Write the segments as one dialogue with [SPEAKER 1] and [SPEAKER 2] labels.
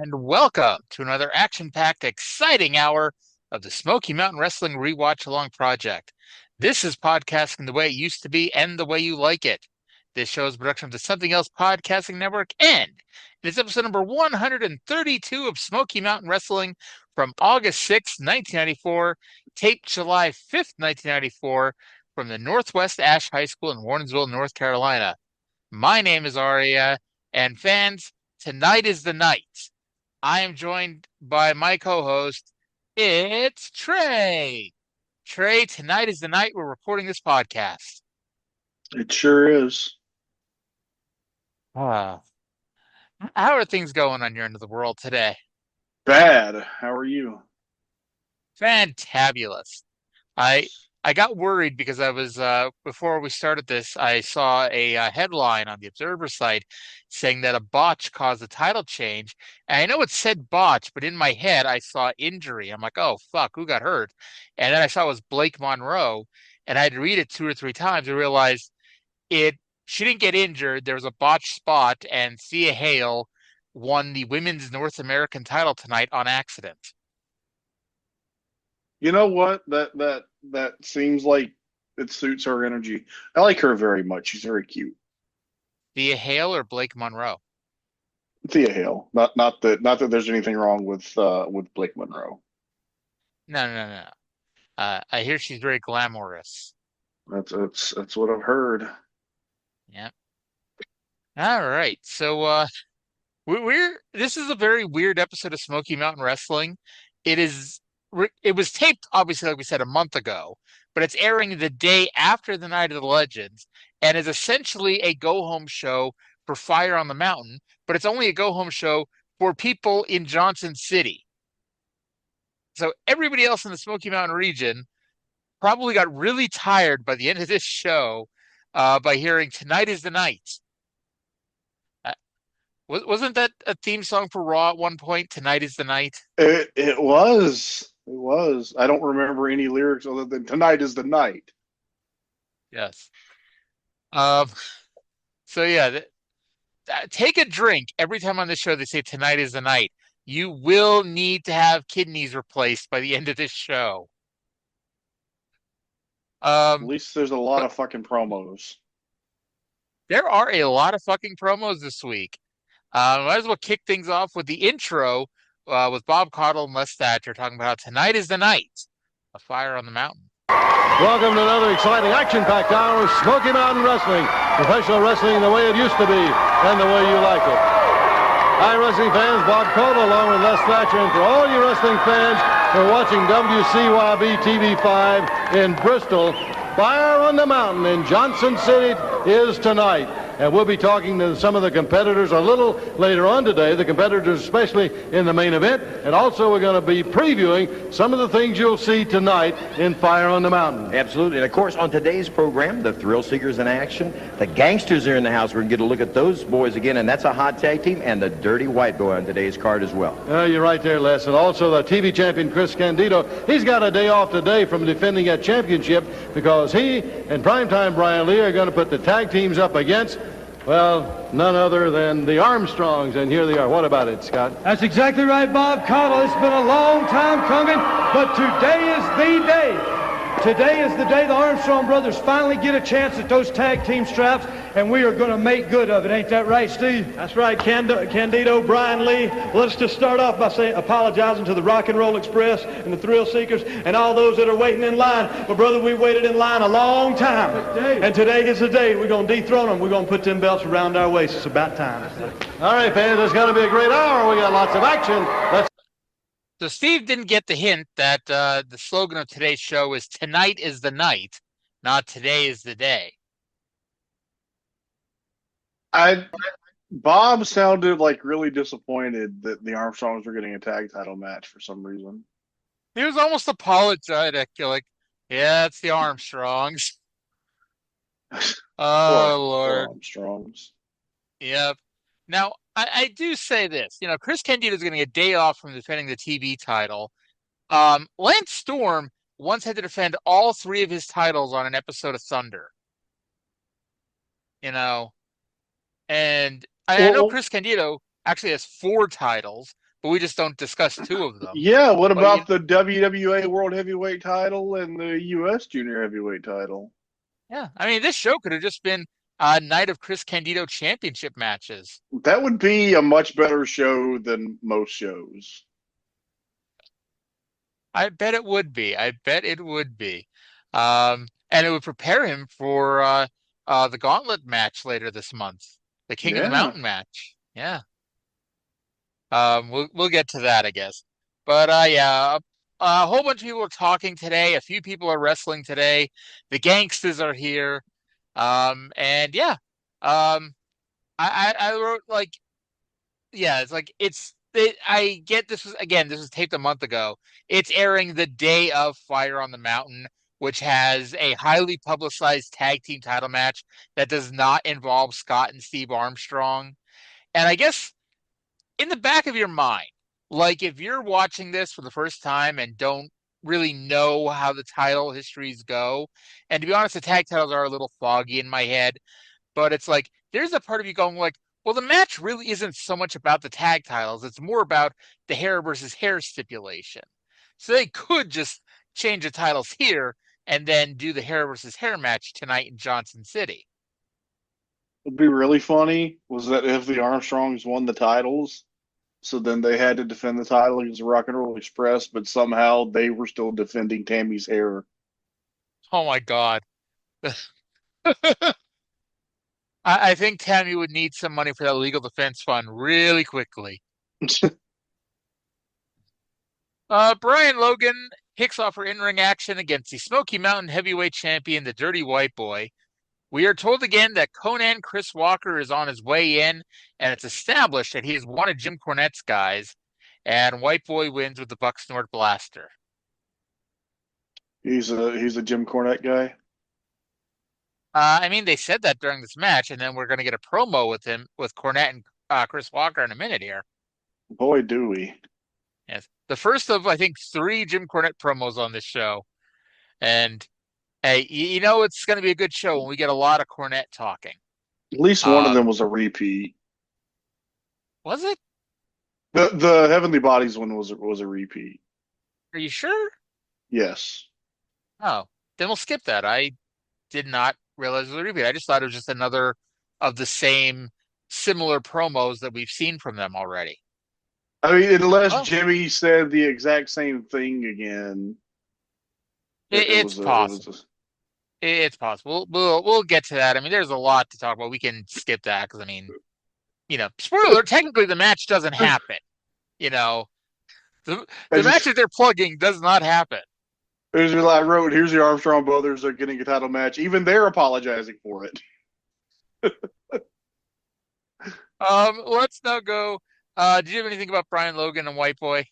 [SPEAKER 1] And welcome to another action-packed, exciting hour of the Smoky Mountain Wrestling Rewatch Along Project. This is podcasting the way it used to be and the way you like it. This show is a production of the Something Else Podcasting Network, and it is episode number 132 of Smoky Mountain Wrestling from August 6th, 1994, taped July 5th, 1994, from the Northwest Ash High School in Warrensville, North Carolina. My name is Arya, and fans, tonight is the night. I am joined by my co-host. It's Trae. Trae, tonight is the night we're recording this podcast.
[SPEAKER 2] It sure is.
[SPEAKER 1] How are things going on your end of the world today?
[SPEAKER 2] Bad. How are you?
[SPEAKER 1] Fantabulous. I got worried because I was before we started this, I saw a headline on the Observer site saying that a botch caused a title change. And I know it said botch, but in my head I saw injury. I'm like, oh fuck, who got hurt? And then I saw it was Blake Monroe, and I had to read it 2 or 3 times to realize she didn't get injured. There was a botched spot, and Thea Hail won the women's North American title tonight on accident.
[SPEAKER 2] You know what? That seems like it suits her energy. I like her very much. She's very cute.
[SPEAKER 1] Thea Hail or Blake Monroe?
[SPEAKER 2] Thea Hail. Not that there's anything wrong with Blake Monroe.
[SPEAKER 1] No. I hear she's very glamorous.
[SPEAKER 2] That's what I've heard.
[SPEAKER 1] Yeah. All right. So this is a very weird episode of Smoky Mountain Wrestling. It was taped, obviously, like we said, a month ago, but it's airing the day after the Night of the Legends and is essentially a go-home show for Fire on the Mountain, but it's only a go-home show for people in Johnson City. So everybody else in the Smoky Mountain region probably got really tired by the end of this show by hearing "Tonight is the Night." Wasn't that a theme song for Raw at one point? "Tonight is the Night."
[SPEAKER 2] It was. It was. I don't remember any lyrics other than "Tonight is the night."
[SPEAKER 1] Yes. So yeah, take a drink every time on this show they say "Tonight is the night." You will need to have kidneys replaced by the end of this show.
[SPEAKER 2] At least there's a lot of fucking promos.
[SPEAKER 1] There are a lot of fucking promos this week. Might as well kick things off with the intro with Bob Caudle and Les Thatcher talking about how tonight is the night of Fire on the Mountain.
[SPEAKER 3] Welcome to another exciting action-packed hour of Smoky Mountain Wrestling. Professional wrestling the way it used to be and the way you like it. Hi, wrestling fans. Bob Caudle along with Les Thatcher. And for all you wrestling fans who are watching WCYB TV5 in Bristol, Fire on the Mountain in Johnson City is tonight. And we'll be talking to some of the competitors a little later on today, the competitors especially in the main event. And also we're going to be previewing some of the things you'll see tonight in Fire on the Mountain.
[SPEAKER 4] Absolutely. And, of course, on today's program, the Thrillseekers in action. The Gangstas are in the house. We're going to get a look at those boys again, and that's a hot tag team, and the Dirty White Boy on today's card as well.
[SPEAKER 3] You're right there, Les. And also the TV champion, Chris Candido. He's got a day off today from defending that championship because he and Primetime Brian Lee are going to put the tag teams up against, well, none other than the Armstrongs, and here they are. What about it, Scott?
[SPEAKER 5] That's exactly right, Bob Caudle. It's been a long time coming, but today is the day. Today is the day the Armstrong brothers finally get a chance at those tag team straps, and we are going to make good of it. Ain't that right, Steve?
[SPEAKER 6] That's right, Candido, Brian Lee. Let's just start off by apologizing to the Rock and Roll Express and the Thrillseekers and all those that are waiting in line. But, brother, we waited in line a long time. And today is the day we're going to dethrone them. We're going to put them belts around our waists. It's about time.
[SPEAKER 3] All right, fans, it's going to be a great hour. We got lots of action.
[SPEAKER 1] So Steve didn't get the hint that the slogan of today's show is "Tonight is the night," not "Today is the day."
[SPEAKER 2] Bob sounded like really disappointed that the Armstrongs were getting a tag title match for some reason.
[SPEAKER 1] He was almost apologetic, like, "Yeah, it's the Armstrongs." Oh, Lord.
[SPEAKER 2] Armstrongs.
[SPEAKER 1] Yep. Now, I do say this. You know, Chris Candido is getting a day off from defending the TV title. Lance Storm once had to defend all 3 of his titles on an episode of Thunder. You know, and I know Chris Candido actually has 4 titles, but we just don't discuss two of them.
[SPEAKER 2] Yeah, what about the WWA World Heavyweight title and the U.S. Junior Heavyweight title?
[SPEAKER 1] Yeah, I mean, this show could have just been a night of Chris Candido championship matches.
[SPEAKER 2] That would be a much better show than most shows.
[SPEAKER 1] I bet it would be. And it would prepare him for the Gauntlet match later this month, the King of the Mountain match. Yeah. We'll get to that, I guess. But yeah, a whole bunch of people are talking today. A few people are wrestling today. The Gangstas are here. And yeah, I wrote like, yeah, it's like I get this was taped a month ago. It's airing the day of Fire on the Mountain, which has a highly publicized tag team title match that does not involve Scott and Steve Armstrong. And I guess in the back of your mind, like if you're watching this for the first time and don't really know how the title histories go, and to be honest, the tag titles are a little foggy in my head, but it's like there's a part of you going like, well, the match really isn't so much about the tag titles. It's more about the hair versus hair stipulation. So they could just change the titles here and then do the hair versus hair match tonight in Johnson City.
[SPEAKER 2] What'd be really funny was that if the Armstrongs won the titles, so then they had to defend the title against Rock and Roll Express, but somehow they were still defending Tammy's hair.
[SPEAKER 1] Oh my God. I think Tammy would need some money for that legal defense fund really quickly. Brian Logan kicks off her in-ring action against the Smoky Mountain Heavyweight Champion, the Dirty White Boy. We are told again that Conan Chris Walker is on his way in, and it's established that he is one of Jim Cornette's guys, and White Boy wins with the Buck Snort Blaster.
[SPEAKER 2] He's a Jim Cornette guy.
[SPEAKER 1] I mean, they said that during this match, and then we're going to get a promo with him, with Cornette and Chris Walker in a minute here.
[SPEAKER 2] Boy, do we.
[SPEAKER 1] Yes. The first of, I think, 3 Jim Cornette promos on this show. And, hey, you know it's going to be a good show when we get a lot of Cornette talking.
[SPEAKER 2] At least one of them was a repeat.
[SPEAKER 1] Was it?
[SPEAKER 2] The Heavenly Bodies one was a repeat.
[SPEAKER 1] Are you sure?
[SPEAKER 2] Yes.
[SPEAKER 1] Oh, then we'll skip that. I did not realize it was a repeat. I just thought it was just another of the same similar promos that we've seen from them already.
[SPEAKER 2] I mean, unless Jimmy said the exact same thing again.
[SPEAKER 1] It's possible. It's possible. We'll get to that. I mean, there's a lot to talk about. We can skip that because, I mean, you know, spoiler alert, technically the match doesn't happen. You know, the match that they're plugging does not happen.
[SPEAKER 2] I wrote, here's the Armstrong brothers are getting a title match. Even they're apologizing for it.
[SPEAKER 1] Let's now go. Did you have anything about Brian Logan and White Boy?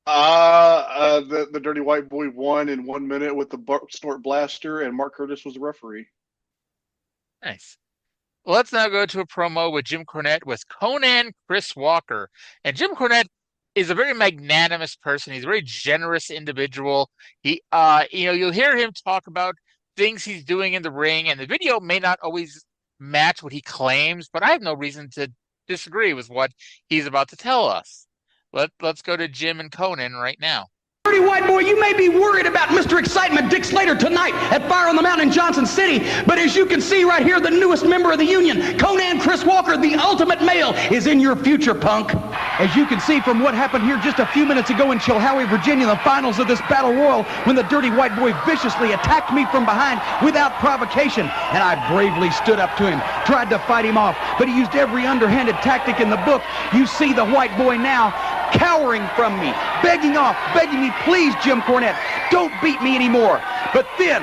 [SPEAKER 2] The Dirty White Boy won in 1 minute with the Buck Snort Blaster, and Mark Curtis was the referee.
[SPEAKER 1] Nice. Let's now go to a promo with Jim Cornette with Conan Chris Walker. And Jim Cornette is a very magnanimous person. He's a very generous individual. He, you'll hear him talk about things he's doing in the ring, and the video may not always match what he claims, but I have no reason to disagree with what he's about to tell us. Let's go to Jim and Conan right now.
[SPEAKER 7] Dirty White Boy, you may be worried about Mr. Excitement Dick Slater tonight at Fire on the Mountain in Johnson City, but as you can see right here, the newest member of the Union, Conan Chris Walker, the ultimate male, is in your future, punk. As you can see from what happened here just a few minutes ago in Chilhowie, Virginia, the finals of this battle royal, when the Dirty White Boy viciously attacked me from behind without provocation, and I bravely stood up to him, tried to fight him off, but he used every underhanded tactic in the book. You see the White Boy now cowering from me, begging me, please, Jim Cornette, don't beat me anymore. But then,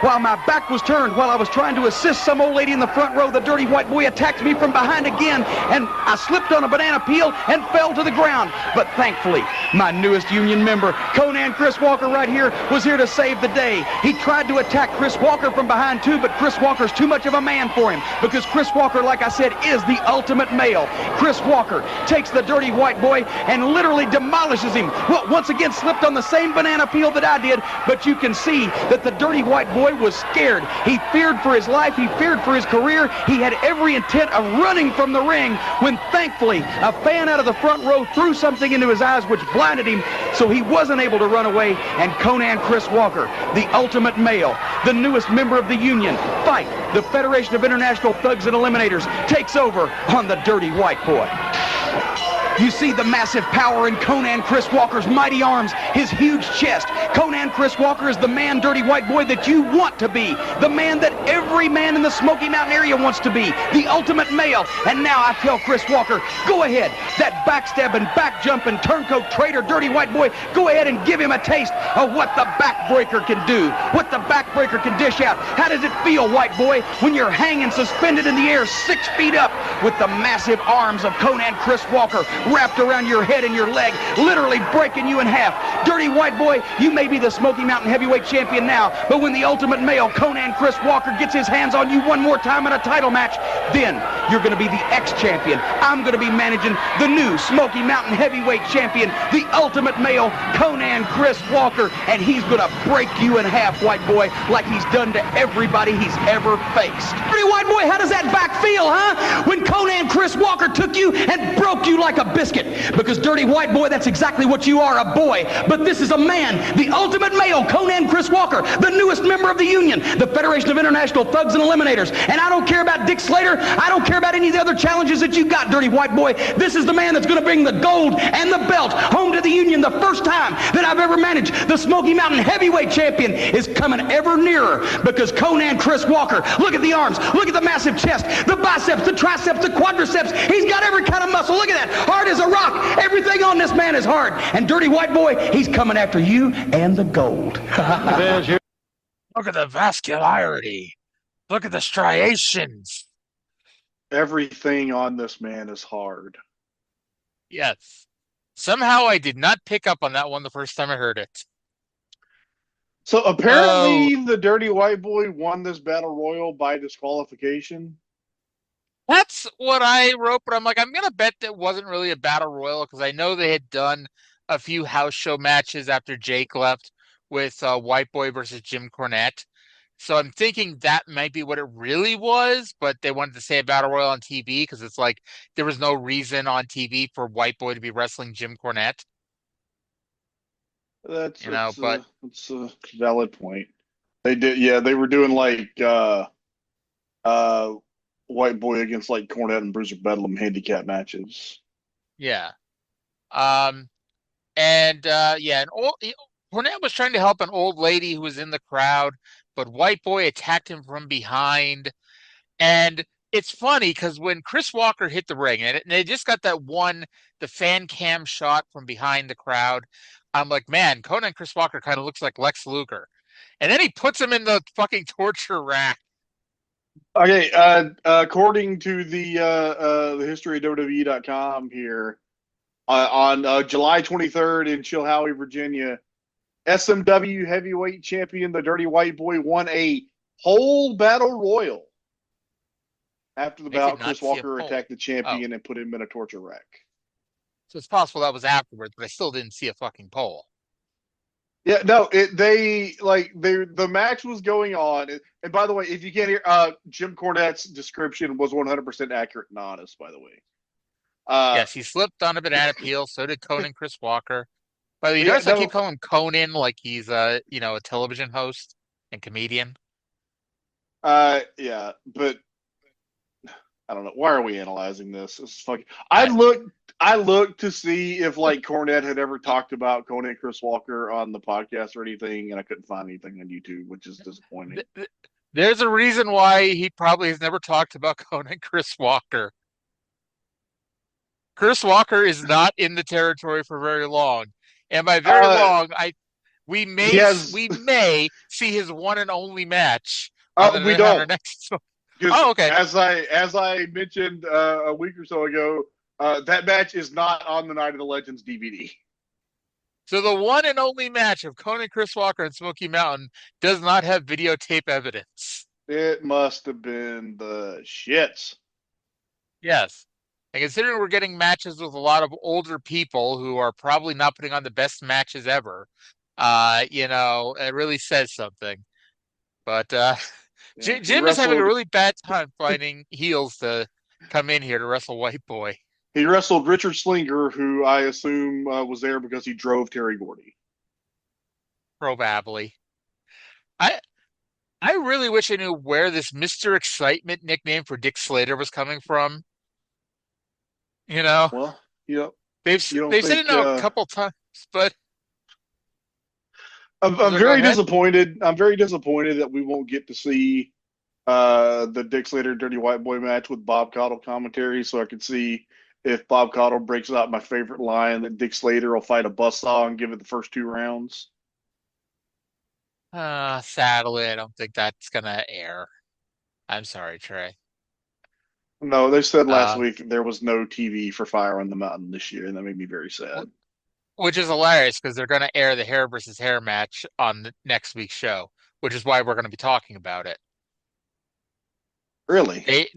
[SPEAKER 7] while my back was turned, while I was trying to assist some old lady in the front row, the Dirty White Boy attacked me from behind again, and I slipped on a banana peel and fell to the ground. But thankfully, my newest Union member, Conan Chris Walker right here, was here to save the day. He tried to attack Chris Walker from behind too, but Chris Walker's too much of a man for him, because Chris Walker, like I said, is the ultimate male. Chris Walker takes the Dirty White Boy and literally demolishes him. Well, once again, slipped on the same banana peel that I did, but you can see that the Dirty White Boy boy was scared. He feared for his life. He feared for his career. He had every intent of running from the ring when thankfully a fan out of the front row threw something into his eyes which blinded him, so he wasn't able to run away. And Conan Chris Walker, the ultimate male, the newest member of the Union, Fight, the Federation of International Thugs and Eliminators, takes over on the Dirty White Boy. You see the massive power in Conan Chris Walker's mighty arms, his huge chest. Conan Chris Walker is the man, Dirty White Boy, that you want to be. The man that every man in the Smoky Mountain area wants to be. The ultimate male. And now I tell Chris Walker, go ahead. That backstabbing, back-jumping, turncoat traitor, Dirty White Boy, go ahead and give him a taste of what the backbreaker can do. What the backbreaker can dish out. How does it feel, White Boy, when you're hanging suspended in the air 6 feet up with the massive arms of Conan Chris Walker wrapped around your head and your leg, literally breaking you in half? Dirty White Boy, you may be the Smoky Mountain Heavyweight Champion now, but when the ultimate male, Conan Chris Walker, gets his hands on you one more time in a title match, then you're going to be the ex-champion. I'm going to be managing the new Smoky Mountain Heavyweight Champion, the ultimate male, Conan Chris Walker, and he's going to break you in half, White Boy, like he's done to everybody he's ever faced. Dirty White Boy, how does that back feel, huh? When Conan Chris Walker took you and broke you like a biscuit. Because Dirty White Boy, that's exactly what you are, a boy. But this is a man, the ultimate male, Conan Chris Walker, the newest member of the Union, the Federation of International Thugs and Eliminators. And I don't care about Dick Slater. I don't care about any of the other challenges that you got, Dirty White Boy. This is the man that's going to bring the gold and the belt home to the Union. The first time that I've ever managed the Smoky Mountain Heavyweight Champion is coming ever nearer, because Conan Chris Walker, look at the arms, look at the massive chest, the biceps, the triceps, the quadriceps. He's got every kind of muscle. Look at that. Hard as a rock. Everything on this man is hard. And Dirty White Boy, he's coming after you and the gold.
[SPEAKER 1] Look at the vascularity. Look at the striations.
[SPEAKER 2] Everything on this man is hard.
[SPEAKER 1] Yes. Somehow I did not pick up on that one the first time I heard it.
[SPEAKER 2] So apparently the Dirty White Boy won this battle royal by disqualification.
[SPEAKER 1] That's what I wrote, but I'm like, I'm going to bet that wasn't really a battle royal, because I know they had done a few house show matches after Jake left with White Boy versus Jim Cornette. So I'm thinking that might be what it really was, but they wanted to say a battle royal on TV because it's like there was no reason on TV for White Boy to be wrestling Jim Cornette.
[SPEAKER 2] That's
[SPEAKER 1] it's
[SPEAKER 2] a valid point. They did, yeah. They were doing like White Boy against like Cornette and Bruiser Bedlam handicap matches.
[SPEAKER 1] Yeah. And Cornette was trying to help an old lady who was in the crowd, but White Boy attacked him from behind. And it's funny because when Chris Walker hit the ring, and they just got the fan cam shot from behind the crowd, I'm like, man, Conan Chris Walker kind of looks like Lex Luger. And then he puts him in the fucking torture rack.
[SPEAKER 2] Okay, according to the history of WWE.com here, on July 23rd in Chilhowie, Virginia, SMW heavyweight champion, the Dirty White Boy, won a whole battle royal. After the bout, Chris Walker attacked the champion and put him in a torture rack.
[SPEAKER 1] So it's possible that was afterwards, but I still didn't see a fucking pole.
[SPEAKER 2] Yeah, no, the match was going on. And by the way, if you can't hear, Jim Cornette's description was 100% accurate and honest, by the way.
[SPEAKER 1] Yes, he slipped on a banana peel. So did Conan Chris Walker. By the way, notice I keep calling him Conan like he's a television host and comedian.
[SPEAKER 2] Yeah, but I don't know. Why are we analyzing this? This is fucking. I looked to see if like Cornette had ever talked about Conan Chris Walker on the podcast or anything, and I couldn't find anything on YouTube, which is disappointing.
[SPEAKER 1] There's a reason why he probably has never talked about Conan Chris Walker. Chris Walker is not in the territory for very long, and by very long, we may see his one and only match.
[SPEAKER 2] We don't.
[SPEAKER 1] Our next.
[SPEAKER 2] Okay. As I mentioned a week or so ago, that match is not on the Night of the Legends DVD.
[SPEAKER 1] So the one and only match of Conan Chris Walker and Smoky Mountain does not have videotape evidence.
[SPEAKER 2] It must have been the shits.
[SPEAKER 1] Yes. And considering we're getting matches with a lot of older people who are probably not putting on the best matches ever, it really says something. But
[SPEAKER 2] Yeah, he
[SPEAKER 1] Jim is having a
[SPEAKER 2] wrestled.
[SPEAKER 1] really bad time finding heels to come in here to wrestle White Boy.
[SPEAKER 2] He wrestled Richard Slinger, who I assume was there because he drove Terry Gordy.
[SPEAKER 1] Probably. I I really wish I knew where this Mr. Excitement nickname for Dick Slater was coming from. You know,
[SPEAKER 2] Well, you know,
[SPEAKER 1] they've
[SPEAKER 2] you don't
[SPEAKER 1] they've said it
[SPEAKER 2] think
[SPEAKER 1] now a couple times, but
[SPEAKER 2] I'm
[SPEAKER 1] so go
[SPEAKER 2] very
[SPEAKER 1] ahead.
[SPEAKER 2] disappointed. I'm very disappointed that we won't get to see the Dick Slater Dirty White Boy match with Bob Caudle commentary, so I can see if Bob Caudle breaks out my favorite line that Dick Slater will fight a buzzsaw and give it the first 2 rounds.
[SPEAKER 1] Sadly, I don't think that's gonna air. I'm sorry, Trey.
[SPEAKER 2] No, they said last
[SPEAKER 1] Uh,
[SPEAKER 2] week there was no TV for Fire on the Mountain this year, and that made me very sad.
[SPEAKER 1] which is hilarious because they're gonna air the hair versus hair match on the next week's show, which is why we're gonna be talking about it.
[SPEAKER 2] Really?
[SPEAKER 1] They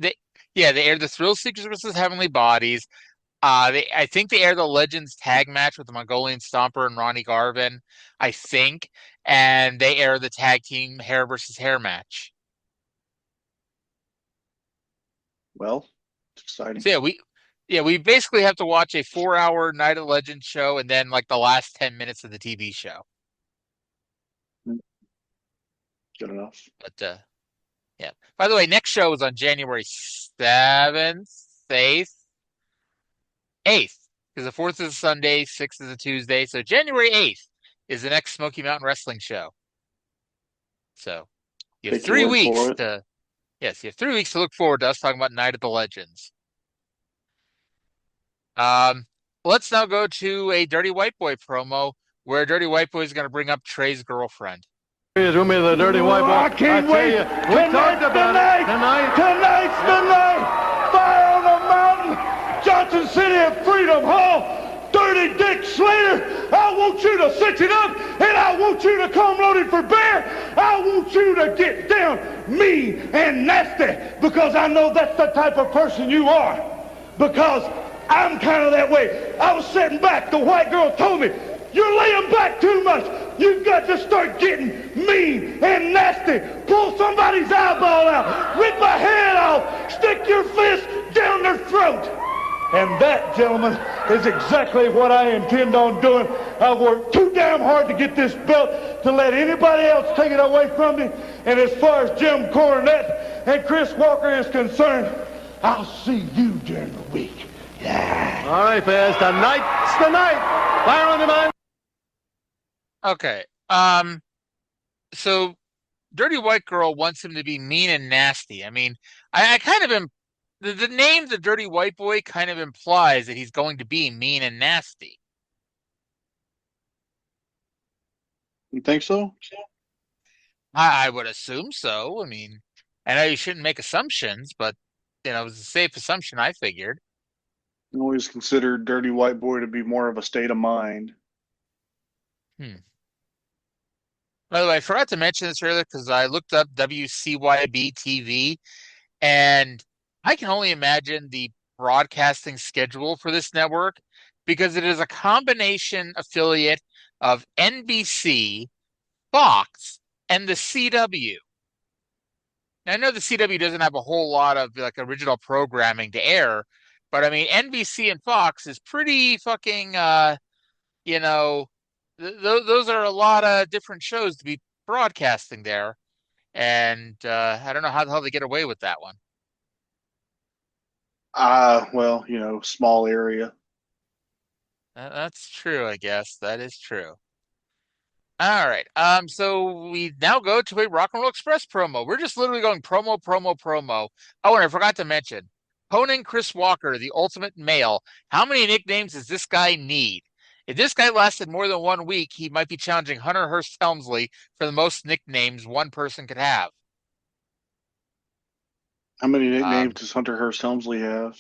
[SPEAKER 1] aired the Thrill Seekers versus Heavenly Bodies. I think they aired the Legends tag match with the Mongolian Stomper and Ronnie Garvin, I think, and they aired the tag team hair versus hair match.
[SPEAKER 2] Well, it's exciting.
[SPEAKER 1] So we basically have to watch a 4-hour Night of Legends show and then like the last 10 minutes of the TV show.
[SPEAKER 2] Good enough.
[SPEAKER 1] But yeah. By the way, next show is on January 7th, 8th, 8th, because the 4th is a Sunday, 6th is a Tuesday. So January 8th is the next Smoky Mountain Wrestling show. So you have
[SPEAKER 2] Take your
[SPEAKER 1] 3
[SPEAKER 2] word
[SPEAKER 1] weeks
[SPEAKER 2] for it.
[SPEAKER 1] to, yes, you have 3 weeks to look forward to us talking about Night of the Legends. Let's now go to a Dirty White Boy promo where Dirty White Boy is going to bring up Trae's girlfriend.
[SPEAKER 3] Here's going to be the Dirty White Boy.
[SPEAKER 5] I can't
[SPEAKER 3] tell
[SPEAKER 5] wait.
[SPEAKER 3] you, we talked about it tonight.
[SPEAKER 5] Tonight's the night. Fire on the Mountain. Johnson City at Freedom Hall. Dirty Dick Slater, I want you to cinch it up, and I want you to come loaded for bear. I want you to get down mean and nasty, because I know that's the type of person you are. Because I'm kind of that way. I was sitting back. The white girl told me, you're laying back too much. You've got to start getting mean and nasty. Pull somebody's eyeball out. Rip my head off. Stick your fist down their throat. And that, gentlemen, is exactly what I intend on doing. I've worked too damn hard to get this belt to let anybody else take it away from me. And as far as Jim Cornette and Chris Walker is concerned, I'll see you during the week. Yeah.
[SPEAKER 3] All right, fans, tonight's the night. Fire on the Mountain.
[SPEAKER 1] Okay. So Dirty White Girl wants him to be mean and nasty. I mean, I kind of am. The name the Dirty White Boy kind of implies that he's going to be mean and nasty.
[SPEAKER 2] You think so?
[SPEAKER 1] I would assume so. I mean, I know you shouldn't make assumptions, but it was a safe assumption, I figured.
[SPEAKER 2] I always considered Dirty White Boy to be more of a state of mind.
[SPEAKER 1] By the way, I forgot to mention this earlier because I looked up WCYB TV, and I can only imagine the broadcasting schedule for this network because it is a combination affiliate of NBC, Fox, and the CW. Now, I know the CW doesn't have a whole lot of like original programming to air, but I mean NBC and Fox is pretty fucking those are a lot of different shows to be broadcasting there, and I don't know how the hell they get away with that one.
[SPEAKER 2] Well, small area.
[SPEAKER 1] That's true, I guess. That is true. All right. So we now go to a Rock and Roll Express promo. We're just literally going promo, promo, promo. Oh, and I forgot to mention, Conan Chris Walker, the ultimate male. How many nicknames does this guy need? If this guy lasted more than 1 week, he might be challenging Hunter Hearst Helmsley for the most nicknames one person could have.
[SPEAKER 2] How many nicknames does Hunter Hearst Helmsley have?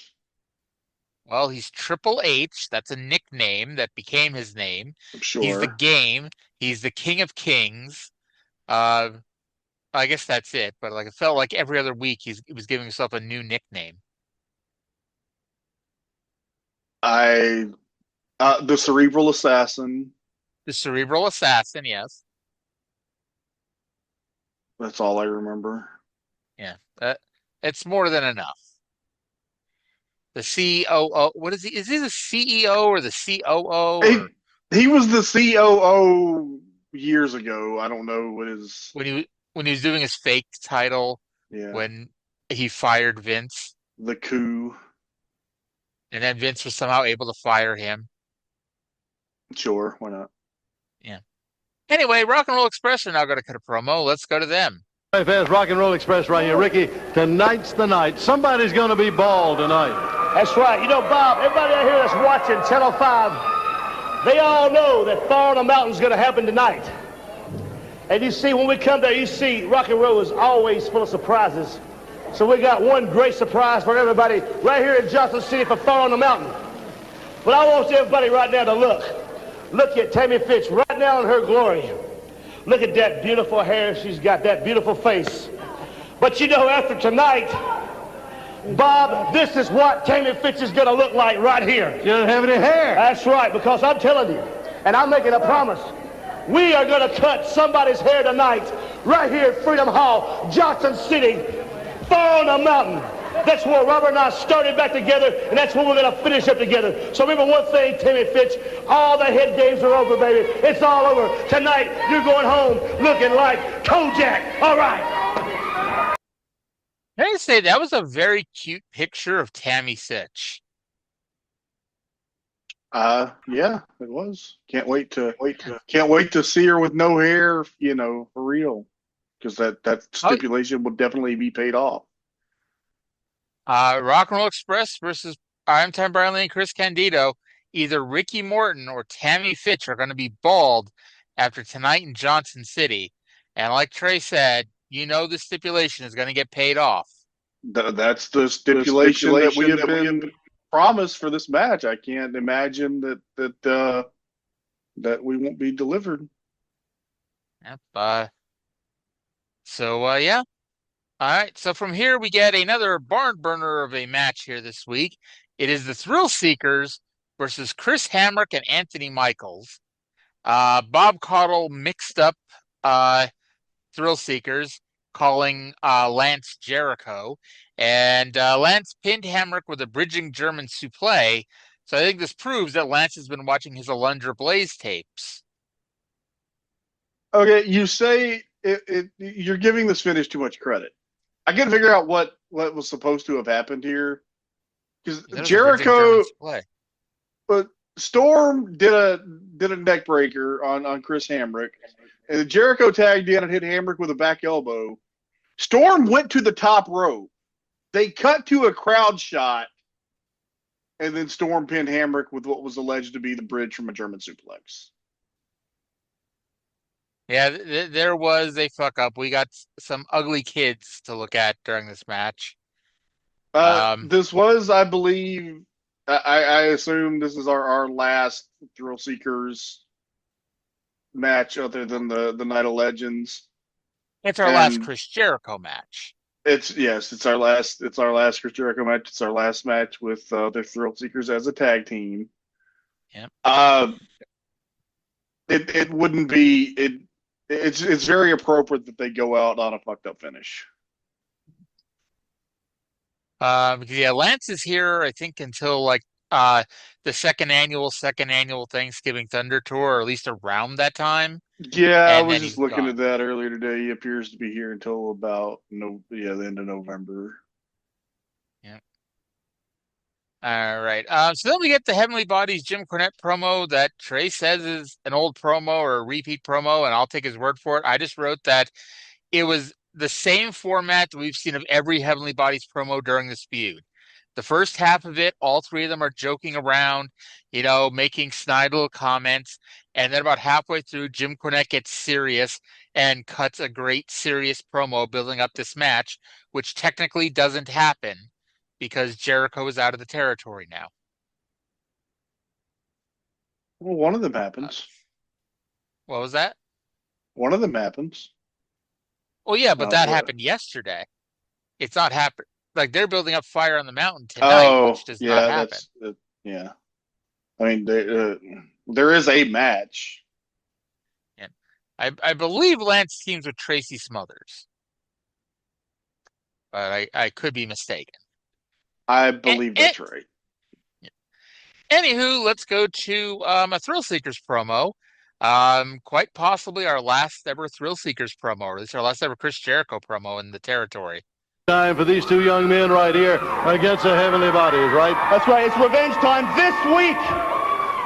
[SPEAKER 1] Well, he's Triple H. That's a nickname that became his name.
[SPEAKER 2] I'm sure.
[SPEAKER 1] He's the Game. He's the King of Kings. I guess that's it. But like, it felt like every other week he was giving himself a new nickname.
[SPEAKER 2] The Cerebral Assassin.
[SPEAKER 1] The Cerebral Assassin, yes.
[SPEAKER 2] That's all I remember.
[SPEAKER 1] Yeah, it's more than enough. The COO, what is he? Is he the CEO or the COO? Or
[SPEAKER 2] He was the COO years ago. I don't know what his.
[SPEAKER 1] when he was doing his fake title
[SPEAKER 2] Yeah,
[SPEAKER 1] when he fired Vince,
[SPEAKER 2] the coup.
[SPEAKER 1] and then Vince was somehow able to fire him.
[SPEAKER 2] Sure, why not?
[SPEAKER 1] Yeah. Anyway, Rock and Roll Express are now going to cut a promo. Let's go to them.
[SPEAKER 3] Hey fans, Rock and Roll Express right here. Ricky, tonight's the night. Somebody's going to be bald tonight.
[SPEAKER 8] That's right. You know, Bob, everybody out here that's watching Channel 5, they all know that Far on the Mountain's going to happen tonight. And you see, when we come there, you see rock and roll is always full of surprises. So we got one great surprise for everybody right here in Johnson City for Far on the Mountain. But I want everybody right now to look. Look at Tammy Fitch right now in her glory. Look at that beautiful hair. She's got that beautiful face. But you know, after tonight, Bob, this is what Tammy Fitch is going to look like right here.
[SPEAKER 3] She doesn't have any hair.
[SPEAKER 8] That's right, because I'm telling you, and I'm making a promise, we are going to cut somebody's hair tonight right here at Freedom Hall, Johnson City, Far on the Mountain. That's where Robert and I started back together, and that's where we're going to finish up together. So remember one thing, Tammy Fitch, all the head games are over, baby. It's all over. Tonight, you're going home looking like Kojak. All right.
[SPEAKER 1] Can I say that was a very cute picture of Tammy Fitch?
[SPEAKER 2] Yeah, it was. Can't wait to see her with no hair, you know, for real. Because that stipulation will definitely be paid off.
[SPEAKER 1] Rock and Roll Express versus Primetime Brian Lee and Chris Candido. Either Ricky Morton or Tammy Fitch are going to be bald after tonight in Johnson City. And like Trae said, you know the stipulation is going to get paid off.
[SPEAKER 2] That's the stipulation that we have been promised for this match. I can't imagine that we won't be delivered.
[SPEAKER 1] Yep. Yeah. All right. So from here, we get another barn burner of a match here this week. It is the Thrillseekers versus Chris Hamrick and Anthony Michaels. Bob Caudle mixed up Thrillseekers, calling Lance Jericho, and Lance pinned Hamrick with a bridging German suplex. So I think this proves that Lance has been watching his Alundra Blaze tapes.
[SPEAKER 2] Okay, you say you're giving this finish too much credit. I can't figure out what was supposed to have happened here, because Jericho, but Storm did a neck breaker on Chris Hamrick, and Jericho tagged in and hit Hamrick with a back elbow. Storm went to the top rope. They cut to a crowd shot, and then Storm pinned Hamrick with what was alleged to be the bridge from a German suplex.
[SPEAKER 1] Yeah, there was a fuck up. We got some ugly kids to look at during this match.
[SPEAKER 2] This was, I believe, I assume this is our last Thrillseekers match other than the Night of Legends.
[SPEAKER 1] It's our last Chris Jericho match.
[SPEAKER 2] It's our last Chris Jericho match. It's our last match with the Thrillseekers as a tag team.
[SPEAKER 1] Yeah.
[SPEAKER 2] It wouldn't be it's very appropriate that they go out on a fucked up finish.
[SPEAKER 1] Because Lance is here, I think, until like the second annual Thanksgiving Thunder Tour, or at least around that time.
[SPEAKER 2] Yeah, I was just looking at that earlier today. He appears to be here until about the end of November.
[SPEAKER 1] Yeah. All right. So then we get the Heavenly Bodies Jim Cornette promo that Trae says is an old promo or a repeat promo, and I'll take his word for it. I just wrote that it was the same format that we've seen of every Heavenly Bodies promo during this feud. The first half of it, all three of them are joking around, making snide little comments. And then about halfway through, Jim Cornette gets serious and cuts a great serious promo building up this match, which technically doesn't happen because Jericho is out of the territory now.
[SPEAKER 2] Well, one of them happens.
[SPEAKER 1] What was that?
[SPEAKER 2] One of them happens.
[SPEAKER 1] Well, yeah, but that happened yesterday. It's not happened. Like, they're building up Fire on the Mountain tonight, which does not happen.
[SPEAKER 2] Yeah. I mean, there is a match.
[SPEAKER 1] Yeah. I believe Lance teams with Tracy Smothers. but I could be mistaken.
[SPEAKER 2] I believe that's right.
[SPEAKER 1] Anywho, let's go to a Thrillseekers promo. Quite possibly our last ever Thrillseekers promo, or at least our last ever Chris Jericho promo in the territory.
[SPEAKER 3] Time for these two young men right here against the Heavenly Bodies, right?
[SPEAKER 6] That's right. It's revenge time this week.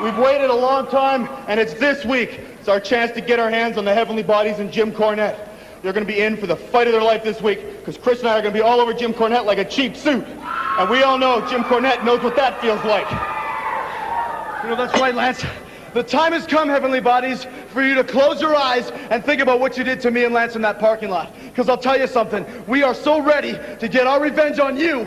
[SPEAKER 6] We've waited a long time, and it's this week. It's our chance to get our hands on the Heavenly Bodies and Jim Cornette. They're going to be in for the fight of their life this week because Chris and I are going to be all over Jim Cornette like a cheap suit. And we all know Jim Cornette knows what that feels like. You know, that's right, Lance. The time has come, Heavenly Bodies, for you to close your eyes and think about what you did to me and Lance in that parking lot. Because I'll tell you something, we are so ready to get our revenge on you.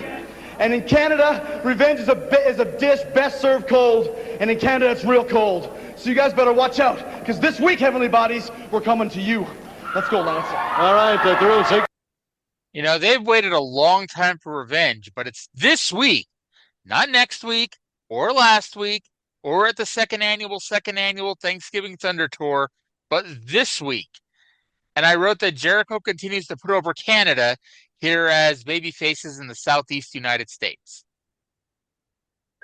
[SPEAKER 6] And in Canada, revenge is a dish best served cold, and in Canada it's real cold. So you guys better watch out, because this week, Heavenly Bodies, we're coming to you. Let's go, Lance.
[SPEAKER 3] All right, the Thrillseekers.
[SPEAKER 1] You know, they've waited a long time for revenge, but it's this week, not next week or last week or at the second annual Thanksgiving Thunder Tour, but this week. And I wrote that Jericho continues to put over Canada here as baby faces in the Southeast United States.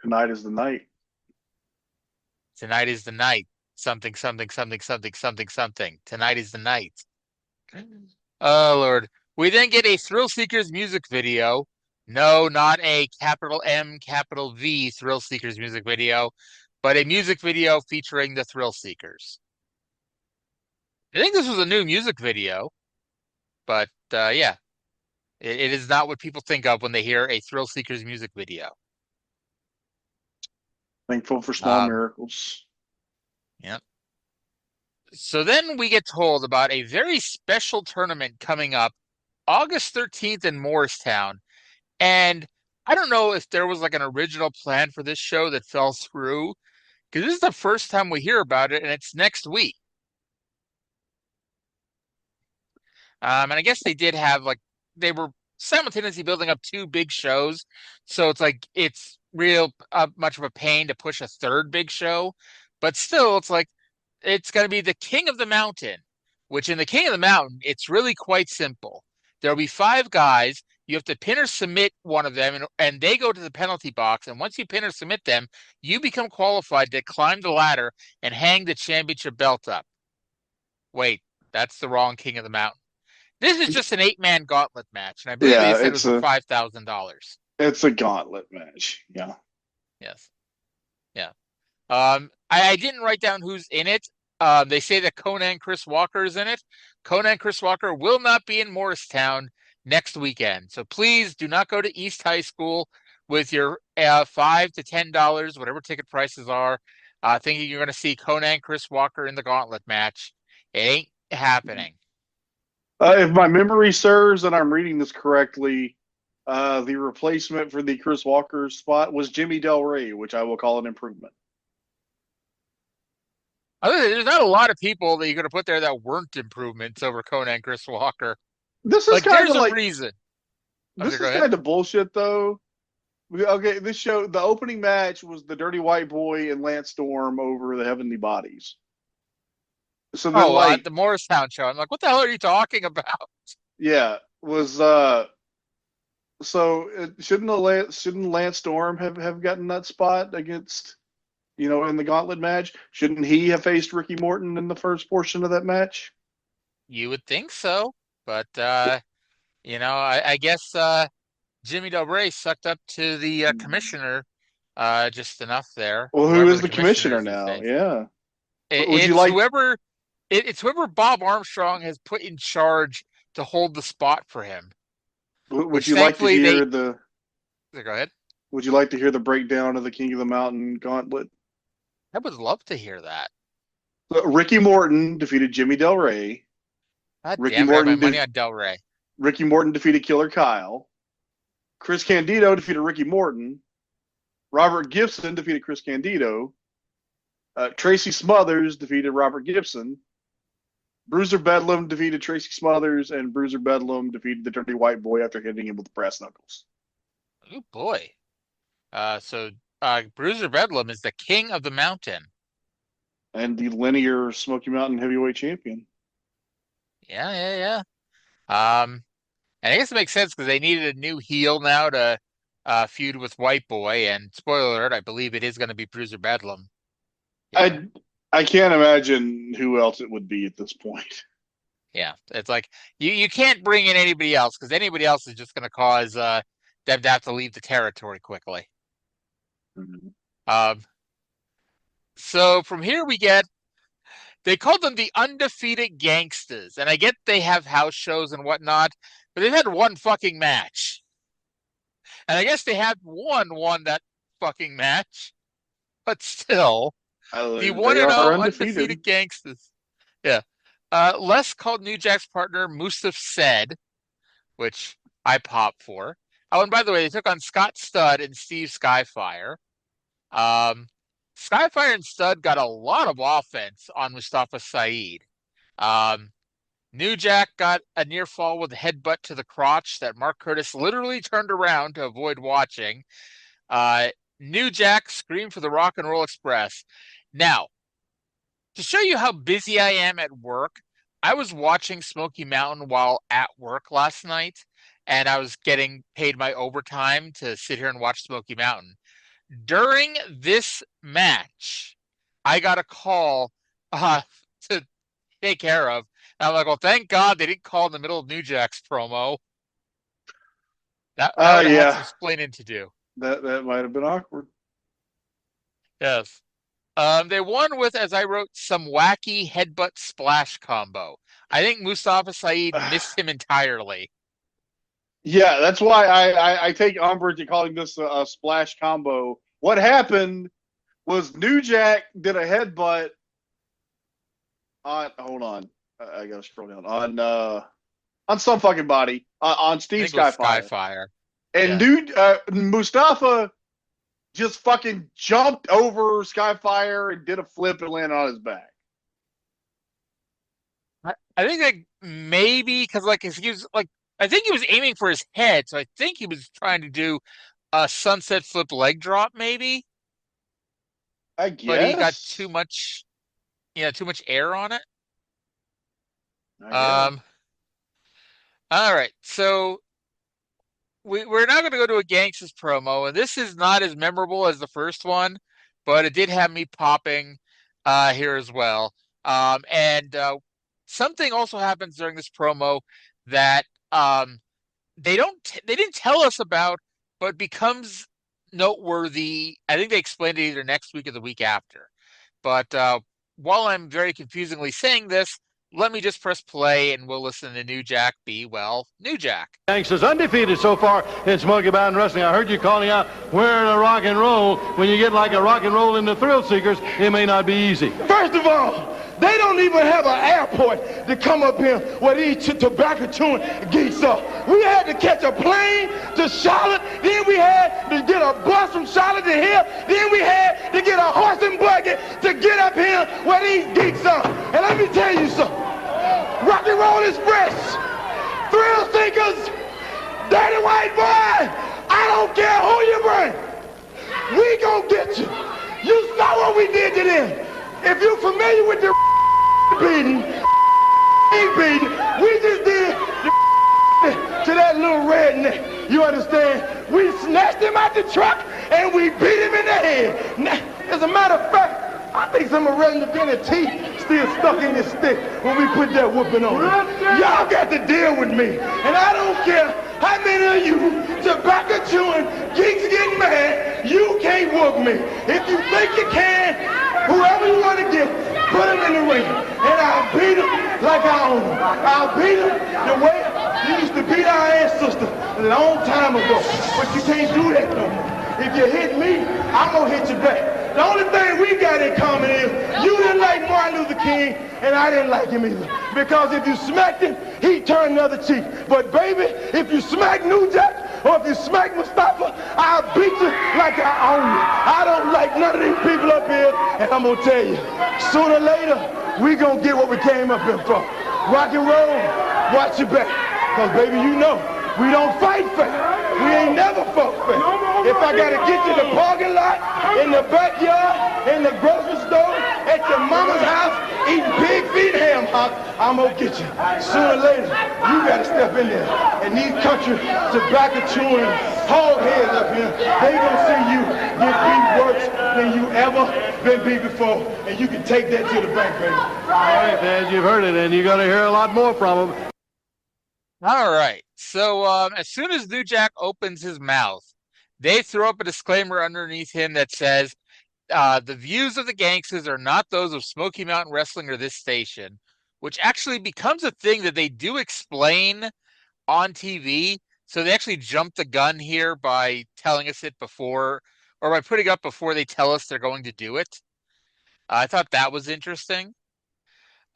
[SPEAKER 2] Tonight is the night.
[SPEAKER 1] Tonight is the night. Something, something, something, something, something, something. Tonight is the night. Oh, Lord. We then get a Thrillseekers music video. No, not a capital M, capital V Thrillseekers music video, but a music video featuring the Thrillseekers. I think this was a new music video, but yeah, it is not what people think of when they hear a Thrillseekers music video.
[SPEAKER 2] Thankful for small miracles.
[SPEAKER 1] Yep. So then we get told about a very special tournament coming up August 13th in Morristown. And I don't know if there was like an original plan for this show that fell through, because this is the first time we hear about it, and it's next week. And I guess they did have they were simultaneously building up two big shows. So it's real much of a pain to push a third big show. But still, it's going to be the King of the Mountain, which in the King of the Mountain, it's really quite simple. There'll be 5 guys. You have to pin or submit one of them, and they go to the penalty box. And once you pin or submit them, you become qualified to climb the ladder and hang the championship belt up. Wait, that's the wrong King of the Mountain. This is just an 8-man gauntlet match, and I believe they said it was for $5,000.
[SPEAKER 2] It's a gauntlet match, yeah.
[SPEAKER 1] Yes. Yeah. I didn't write down who's in it. They say that Conan Chris Walker is in it. Conan Chris Walker will not be in Morristown next weekend. So please do not go to East High School with your $5 to $10, whatever ticket prices are, thinking you're going to see Conan Chris Walker in the gauntlet match. It ain't happening.
[SPEAKER 2] If my memory serves and I'm reading this correctly, the replacement for the Chris Walker spot was Jimmy Del Rey, which I will call an improvement.
[SPEAKER 1] There's not a lot of people that you're going to put there that weren't improvements over Conan Chris Walker.
[SPEAKER 2] This is kind of
[SPEAKER 1] there's a reason.
[SPEAKER 2] This is kind of bullshit, though. Okay, this show, the opening match was the Dirty White Boy and Lance Storm over the Heavenly Bodies. So then,
[SPEAKER 1] at the Morristown show, I'm like, what the hell are you talking about?
[SPEAKER 2] Yeah, was so shouldn't Lance Storm have gotten that spot against, in the gauntlet match? Shouldn't he have faced Ricky Morton in the first portion of that match?
[SPEAKER 1] You would think so, but I guess Jimmy Del Rey sucked up to the commissioner just enough there.
[SPEAKER 2] Well, who is the commissioner now? Yeah.
[SPEAKER 1] It's whoever Bob Armstrong has put in charge to hold the spot for him.
[SPEAKER 2] Would you like to hear
[SPEAKER 1] Go ahead.
[SPEAKER 2] Would you like to hear the breakdown of the King of the Mountain gauntlet?
[SPEAKER 1] I would love to hear that.
[SPEAKER 2] Ricky Morton defeated Jimmy Del Rey.
[SPEAKER 1] Ricky Morton money on Del Rey.
[SPEAKER 2] Ricky Morton defeated Killer Kyle. Chris Candido defeated Ricky Morton. Robert Gibson defeated Chris Candido. Tracy Smothers defeated Robert Gibson. Bruiser Bedlam defeated Tracy Smothers, and Bruiser Bedlam defeated the Dirty White Boy after hitting him with the brass knuckles.
[SPEAKER 1] Oh boy! So Bruiser Bedlam is the King of the Mountain
[SPEAKER 2] and the linear Smoky Mountain Heavyweight Champion.
[SPEAKER 1] Yeah. And I guess it makes sense because they needed a new heel now to feud with White Boy. And spoiler alert, I believe it is going to be Bruiser Bedlam.
[SPEAKER 2] Yeah. I can't imagine who else it would be at this point.
[SPEAKER 1] Yeah, it's like you can't bring in anybody else because anybody else is just going to cause them to have to leave the territory quickly.
[SPEAKER 2] Mm-hmm.
[SPEAKER 1] So from here they called them the Undefeated Gangstas, and I get they have house shows and whatnot, but they've had one fucking match, and I guess they have won that fucking match, but still, the 1-0 undefeated Gangstas. Yeah. Les called New Jack's partner Mustaf Said, which I pop for. Oh, and by the way, they took on Scott Studd and Steve Skyfire. Skyfire and Studd got a lot of offense on Mustafa Saeed. New Jack got a near fall with a headbutt to the crotch that Mark Curtis literally turned around to avoid watching. New Jack screamed for the Rock and Roll Express. Now, to show you how busy I am at work, I was watching Smoky Mountain while at work last night, and I was getting paid my overtime to sit here and watch Smoky Mountain. During this match, I got a call to take care of. And I'm like, well, thank God they didn't call in the middle of New Jack's promo. That would have had some explaining to do.
[SPEAKER 2] That might have been awkward.
[SPEAKER 1] Yes. They won with, as I wrote, some wacky headbutt splash combo. I think Mustafa Saeed missed him entirely.
[SPEAKER 2] Yeah, that's why I take umbrage to calling this a splash combo. What happened was New Jack did a headbutt on. Hold on, I gotta scroll down on some fucking body on Steve Skyfire. And Mustafa just fucking jumped over Skyfire and did a flip and landed on his back.
[SPEAKER 1] I think like maybe because I think he was aiming for his head, so I think he was trying to do a sunset flip leg drop, maybe.
[SPEAKER 2] I guess.
[SPEAKER 1] But he got too much air on it. All right, so we're now going to go to a Gangstas promo, and this is not as memorable as the first one, but it did have me popping here as well. And something also happens during this promo that they didn't tell us about, but becomes noteworthy. I think they explained it either next week or the week after. But while I'm very confusingly saying this, let me just press play and we'll listen to New Jack be, well, New Jack.
[SPEAKER 3] Gangstas undefeated so far in Smoky Mountain Wrestling. I heard you calling out, where to rock and roll. When you get like a rock and roll in the Thrillseekers, it may not be easy.
[SPEAKER 9] First of all, they don't even have an airport to come up here where these tobacco chewing geeks are. We had to catch a plane to Charlotte, then we had to get a bus from Charlotte to here, then we had to get a horse and buggy to get up here where these geeks are. And let me tell you something. Rock and Roll Express, Thrillseekers, Dirty White Boy, I don't care who you bring. We gonna get you. You saw what we did to them. If you're familiar with the beating, we just did to that little redneck. You understand? We snatched him out the truck and we beat him in the head. Now, as a matter of fact, I think some of Resident Evil teeth still stuck in your stick when we put that whooping on him. Y'all got to deal with me. And I don't care how many of you tobacco chewing geeks getting mad, you can't whoop me. If you think you can, whoever you want to get, put him in the ring. And I'll beat him like I own him. I'll beat him the way you used to beat our ancestors a long time ago. But you can't do that no more. If you hit me, I'm going to hit you back. The only thing we got in common is you didn't like Martin Luther King, and I didn't like him either. Because if you smacked him, he turned the other cheek. But baby, if you smack New Jack, or if you smack Mustafa, I'll beat you like I own you. I don't like none of these people up here, and I'm going to tell you, sooner or later, we going to get what we came up here for. Rock and roll, watch your back. Because baby, you know, we don't fight fair. We ain't never fought fair. If I gotta get to the parking lot, in the backyard, in the grocery store, at your mama's house eating pig feet ham hocks, I'm gonna get you. Sooner or later, you gotta step in there. And these country tobacco chewing hog heads up here, they gonna see you get beat worse than you ever been beat before. And you can take that to the bank, baby.
[SPEAKER 3] All right, Dad, you've heard it, and you're gonna hear a lot more from him.
[SPEAKER 1] All right. So as soon as New Jack opens his mouth, they throw up a disclaimer underneath him that says, the views of the Gangstas are not those of Smoky Mountain Wrestling or this station, which actually becomes a thing that they do explain on TV. So they actually jumped the gun here by telling us it before, or by putting up before they tell us they're going to do it. I thought that was interesting.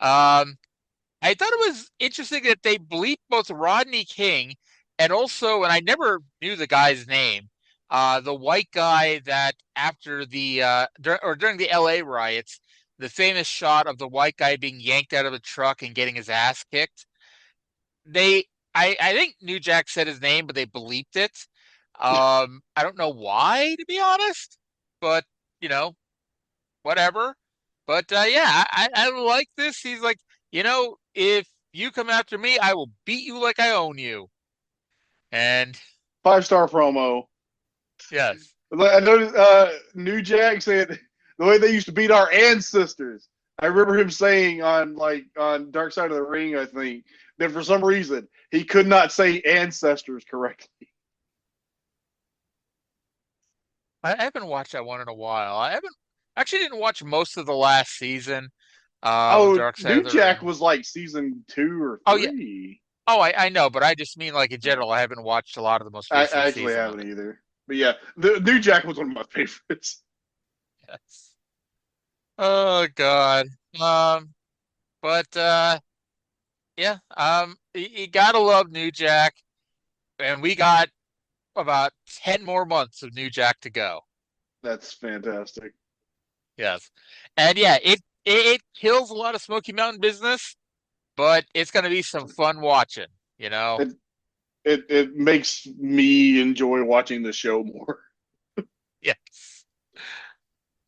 [SPEAKER 1] I thought it was interesting that they bleeped both Rodney King and also, and I never knew the guy's name, the white guy that after the during the LA riots, the famous shot of the white guy being yanked out of a truck and getting his ass kicked. I think New Jack said his name, but they bleeped it. I don't know why, to be honest, but whatever. But yeah, I like this. He's like, if you come after me, I will beat you like I own you. And
[SPEAKER 2] 5-star promo.
[SPEAKER 1] Yes.
[SPEAKER 2] I noticed New Jack said the way they used to beat our ancestors. I remember him saying on Dark Side of the Ring, I think, that for some reason he could not say ancestors correctly.
[SPEAKER 1] I haven't watched that one in a while. I didn't watch most of the last season. Dark Side
[SPEAKER 2] New
[SPEAKER 1] of the
[SPEAKER 2] Jack
[SPEAKER 1] Ring.
[SPEAKER 2] was like season 2 or 3.
[SPEAKER 1] Oh, yeah. Oh, I know, but I just mean in general, I haven't watched a lot of the most recent
[SPEAKER 2] I actually
[SPEAKER 1] season
[SPEAKER 2] haven't either. But yeah, the New Jack was one of my favorites.
[SPEAKER 1] Yes. Oh God. Yeah. You gotta love New Jack, and we got about 10 more months of New Jack to go.
[SPEAKER 2] That's fantastic.
[SPEAKER 1] Yes, and yeah, it kills a lot of Smoky Mountain business, but it's gonna be some fun watching.
[SPEAKER 2] It makes me enjoy watching the show more.
[SPEAKER 1] Yes.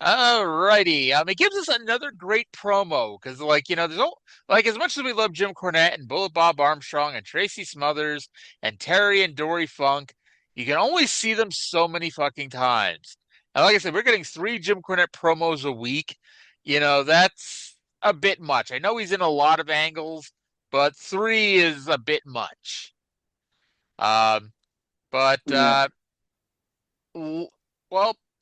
[SPEAKER 1] Alrighty. It gives us another great promo because, there's as much as we love Jim Cornette and Bullet Bob Armstrong and Tracy Smothers and Terry and Dory Funk, you can only see them so many fucking times. And like I said, we're getting 3 Jim Cornette promos a week. That's a bit much. I know he's in a lot of angles, but 3 is a bit much. Well,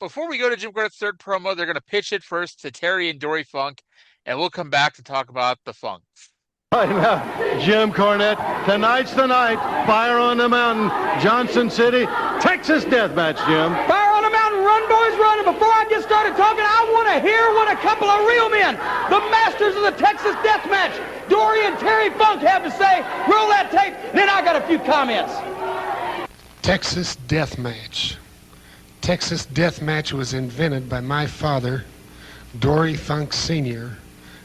[SPEAKER 1] before we go to Jim Cornette's third promo, they're going to pitch it first to Terry and Dory Funk, and we'll come back to talk about the Funks.
[SPEAKER 3] Right now, Jim Cornette, tonight's the night, Fire on the Mountain, Johnson City, Texas Deathmatch, Jim.
[SPEAKER 7] Fire on the Mountain, run, boys, run. And before I get started talking, I want to hear what a couple of real men, the masters of the Texas Deathmatch, Dory and Terry Funk, have to say. Roll that tape, then I got a few comments.
[SPEAKER 10] Texas Deathmatch. Texas Deathmatch was invented by my father, Dory Funk Sr.,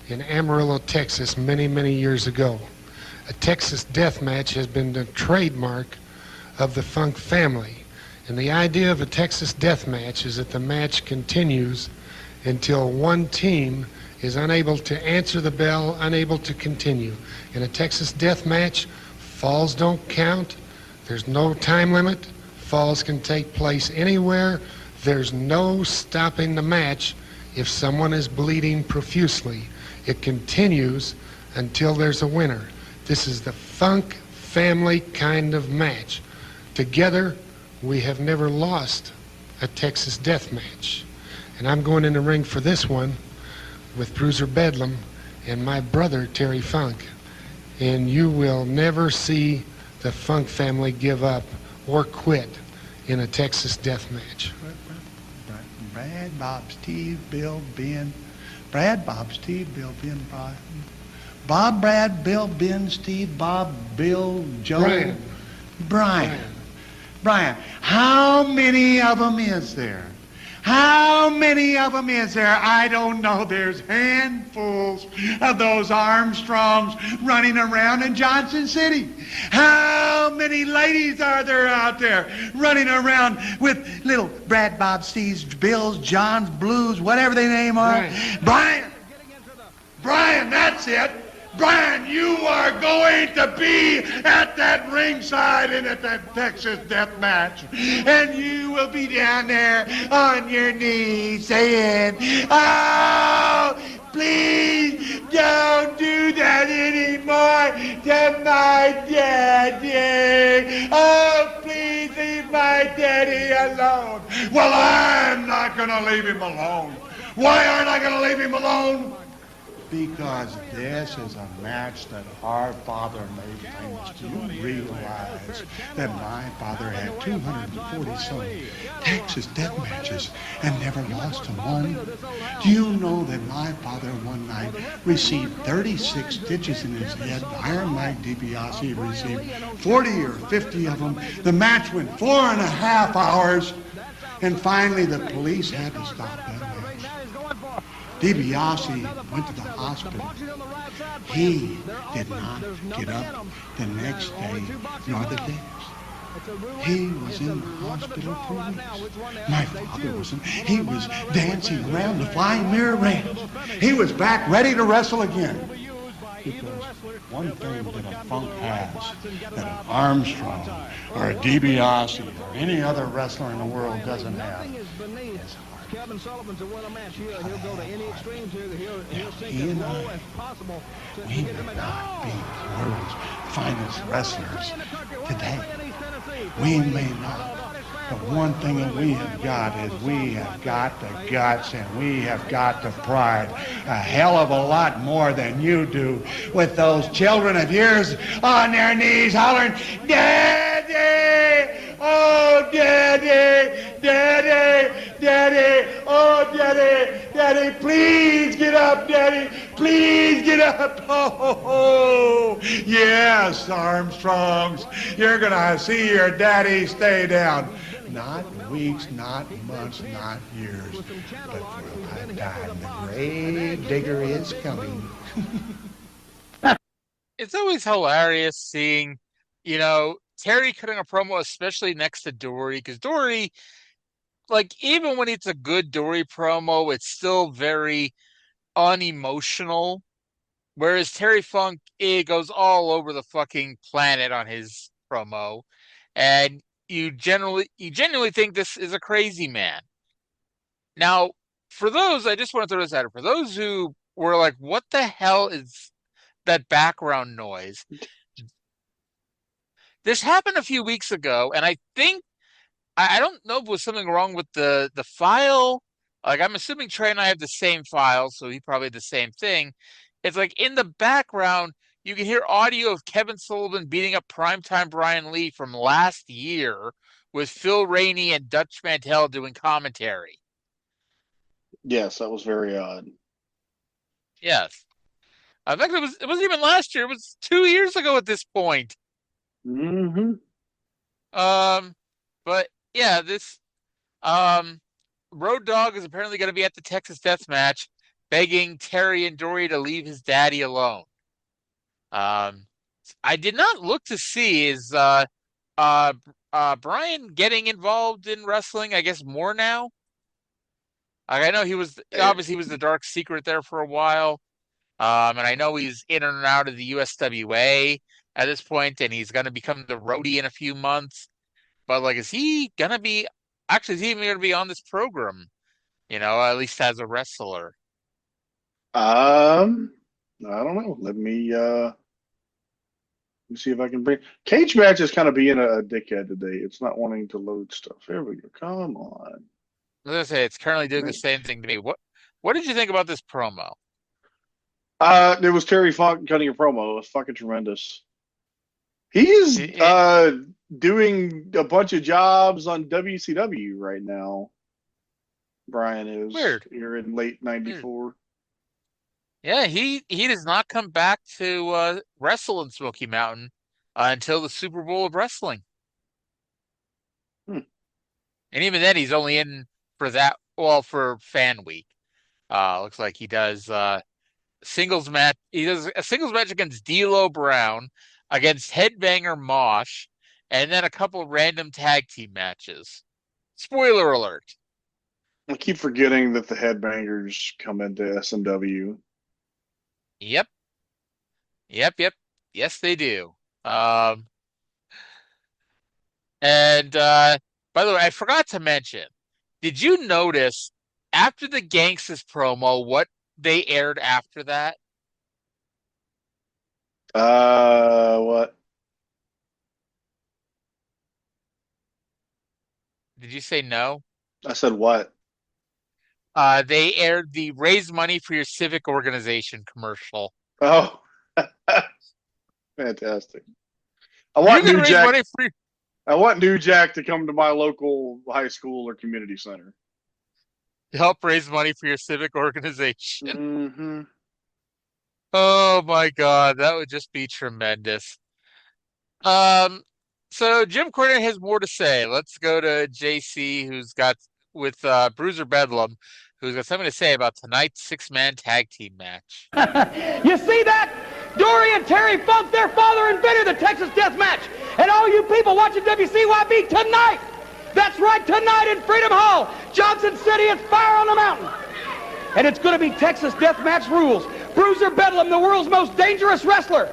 [SPEAKER 10] in Amarillo, Texas, many, many years ago. A Texas Deathmatch has been the trademark of the Funk family. And the idea of a Texas Deathmatch is that the match continues until one team is unable to answer the bell, unable to continue. In a Texas Deathmatch, falls don't count. There's no time limit. Falls can take place anywhere. There's no stopping the match if someone is bleeding profusely. It continues until there's a winner. This is the Funk family kind of match. Together, we have never lost a Texas death match. And I'm going in the ring for this one with Bruiser Bedlam and my brother, Terry Funk. And you will never see the Funk family give up or quit in a Texas death match.
[SPEAKER 11] Brad, Bob, Steve, Bill, Ben. Brad, Bob, Steve, Bill, Ben, Bob, Brad, Bill, Ben, Steve, Bob, Bill, Joe, Brian. How many of them is there? How many of them is there? I don't know. There's handfuls of those Armstrongs running around in Johnson City. How many ladies are there out there running around with little Brad, Bob, Steve's, Bills, Johns, Blues, whatever they name are? Brian. Brian, that's it. Brian, you are going to be at that ringside and at that Texas death match. And you will be down there on your knees saying, oh, please don't do that anymore to my daddy. Oh, please leave my daddy alone. Well, I'm not going to leave him alone. Why aren't I going to leave him alone? Because this is a match that our father made famous. Do you realize that my father had 240-some Texas death matches and never lost to one? Do you know that my father one night received 36 stitches in his head? Iron Mike DiBiase received 40 or 50 of them. The match went 4.5 hours, and finally the police had to stop that match. DiBiase went to the hospital. He did not get up the next day nor the next. He was in the hospital for weeks. My father wasn't. He was dancing around the flying mirror ramp. He was back ready to wrestle again. Because one thing that a Funk has, that an Armstrong or a DiBiase or any other wrestler in the world doesn't have, is heart. Kevin Sullivan to win a match here. He'll go to any extremes here. He'll sink as low as possible. We may not be the world's finest wrestlers today. We may not. But one thing that we have got is we have got the guts and we have got the pride. A hell of a lot more than you do with those children of yours on their knees hollering, Daddy! Oh, Daddy! Daddy! Daddy! Oh, Daddy! Daddy, please get up, Daddy! Please get up! Oh, yes, Armstrongs. You're going to see your daddy stay down. Not weeks, not months, not years, but for a lifetime. The grave digger is coming.
[SPEAKER 1] It's always hilarious seeing, Terry cutting a promo, especially next to Dory, because Dory, like, even when it's a good Dory promo, it's still very unemotional. Whereas Terry Funk, it goes all over the fucking planet on his promo. And you genuinely think this is a crazy man. Now, I just want to throw this out. For those who were like, what the hell is that background noise? This happened a few weeks ago, and I think, I don't know if there was something wrong with the file. Like, I'm assuming Trae and I have the same file, so he probably had the same thing. It's like in the background, you can hear audio of Kevin Sullivan beating up Primetime Brian Lee from last year with Phil Rainey and Dutch Mantel doing commentary.
[SPEAKER 2] Yes, that was very odd.
[SPEAKER 1] Yes. In fact, it wasn't even last year. It was 2 years ago at this point.
[SPEAKER 2] Mm-hmm.
[SPEAKER 1] But yeah, this Road Dogg is apparently going to be at the Texas Death Match, begging Terry and Dory to leave his daddy alone. I did not look to see is Brian getting involved in wrestling, I guess, more now. Like, I know he was the dark secret there for a while. And I know he's in and out of the USWA at this point, and he's going to become the roadie in a few months. But, like, is he even going to be on this program? At least as a wrestler.
[SPEAKER 2] I don't know. Let me see if I can bring Cage Match is kind of being a dickhead today. It's not wanting to load stuff. There we go. Come on.
[SPEAKER 1] I was gonna say it's currently doing the same thing to me. What did you think about this promo?
[SPEAKER 2] It was Terry Funk cutting a promo. It was fucking tremendous. He's doing a bunch of jobs on WCW right now. Brian is
[SPEAKER 1] weird.
[SPEAKER 2] Here in late '94.
[SPEAKER 1] Yeah, he does not come back to wrestle in Smoky Mountain until the Super Bowl of Wrestling. And even then, he's only in for that. Well, for Fan Week. Looks like he does singles match. He does a singles match against D'Lo Brown, against Headbanger Mosh, and then a couple of random tag team matches. Spoiler alert.
[SPEAKER 2] I keep forgetting that the Headbangers come into SMW.
[SPEAKER 1] Yep. Yep. Yes, they do. Um, and by the way, I forgot to mention, did you notice after the Gangstas promo what they aired after that?
[SPEAKER 2] What?
[SPEAKER 1] Did you say no?
[SPEAKER 2] I said what?
[SPEAKER 1] They aired the Raise Money for Your Civic Organization commercial.
[SPEAKER 2] Oh, fantastic! I
[SPEAKER 1] You're
[SPEAKER 2] want
[SPEAKER 1] gonna
[SPEAKER 2] New
[SPEAKER 1] raise
[SPEAKER 2] Jack.
[SPEAKER 1] money for
[SPEAKER 2] I want New Jack to come to my local high school or community center.
[SPEAKER 1] to help raise money for your civic organization.
[SPEAKER 2] Mm-hmm.
[SPEAKER 1] Oh my God, that would just be tremendous. So Jim Cornette has more to say. Let's go to JC, who's got with Bruiser Bedlam, who's got something to say about tonight's six-man tag team match.
[SPEAKER 7] You see that? Dory and Terry Funk, their father invented the Texas Death Match. And all you people watching WCYB tonight, that's right, tonight in Freedom Hall, Johnson City, it's Fire on the Mountain. And it's going to be Texas Death Match rules. Bruiser Bedlam, the world's most dangerous wrestler.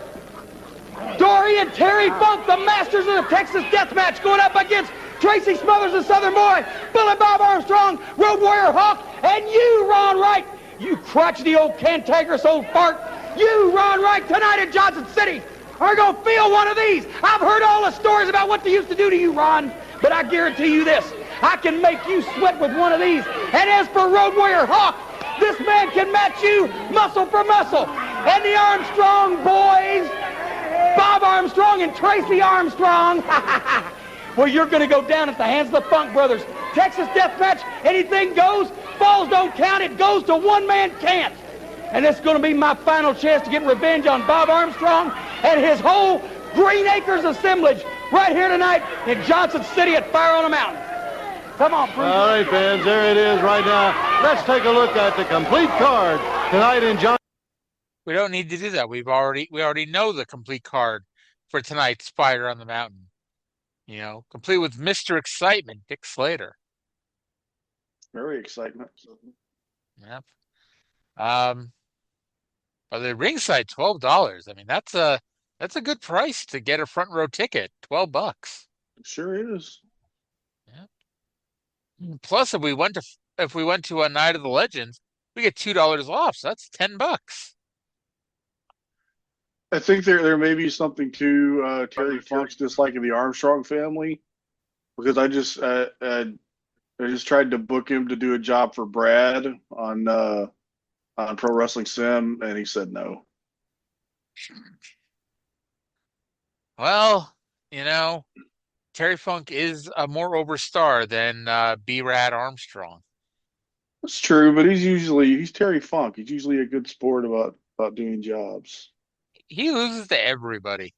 [SPEAKER 7] Dory and Terry Funk, the masters of the Texas Death Match, going up against Tracy Smothers, the Southern Boy, Bob Armstrong, Road Warrior Hawk, and you, Ron Wright, you crotchety old cantankerous old fart. You, Ron Wright, tonight in Johnson City are going to feel one of these. I've heard all the stories about what they used to do to you, Ron, but I guarantee you this. I can make you sweat with one of these. And as for Road Warrior Hawk, this man can match you muscle for muscle. And the Armstrong boys, Bob Armstrong and Tracy Armstrong, well, you're going to go down at the hands of the Funk Brothers. Texas Death Match, anything goes. Falls don't count. It goes to one man can't. And it's going to be my final chance to get revenge on Bob Armstrong and his whole Green Acres assemblage right here tonight in Johnson City at Fire on the Mountain. Come on, Bruce.
[SPEAKER 3] All right, fans, there it is right now. Let's take a look at the complete card tonight in Johnson.
[SPEAKER 1] We don't need to do that. We already know the complete card for tonight's Fire on the Mountain. You know, complete with Mr. Excitement, Dick Slater.
[SPEAKER 2] Very excitement.
[SPEAKER 1] Yep. By the ringside, $12. I mean, that's a good price to get a front row ticket. $12.
[SPEAKER 2] It sure is.
[SPEAKER 1] Yeah. Plus, if we went to a Night of the Legends, we get $2 off. So that's $10.
[SPEAKER 2] I think there may be something to Terry Funk's dislike of the Armstrong family, because I just tried to book him to do a job for Brad on Pro Wrestling Sim, and he said no.
[SPEAKER 1] Well, you know, Terry Funk is a more over star than B-Rad Armstrong.
[SPEAKER 2] That's true, but he's Terry Funk. He's usually a good sport about doing jobs.
[SPEAKER 1] He loses to everybody.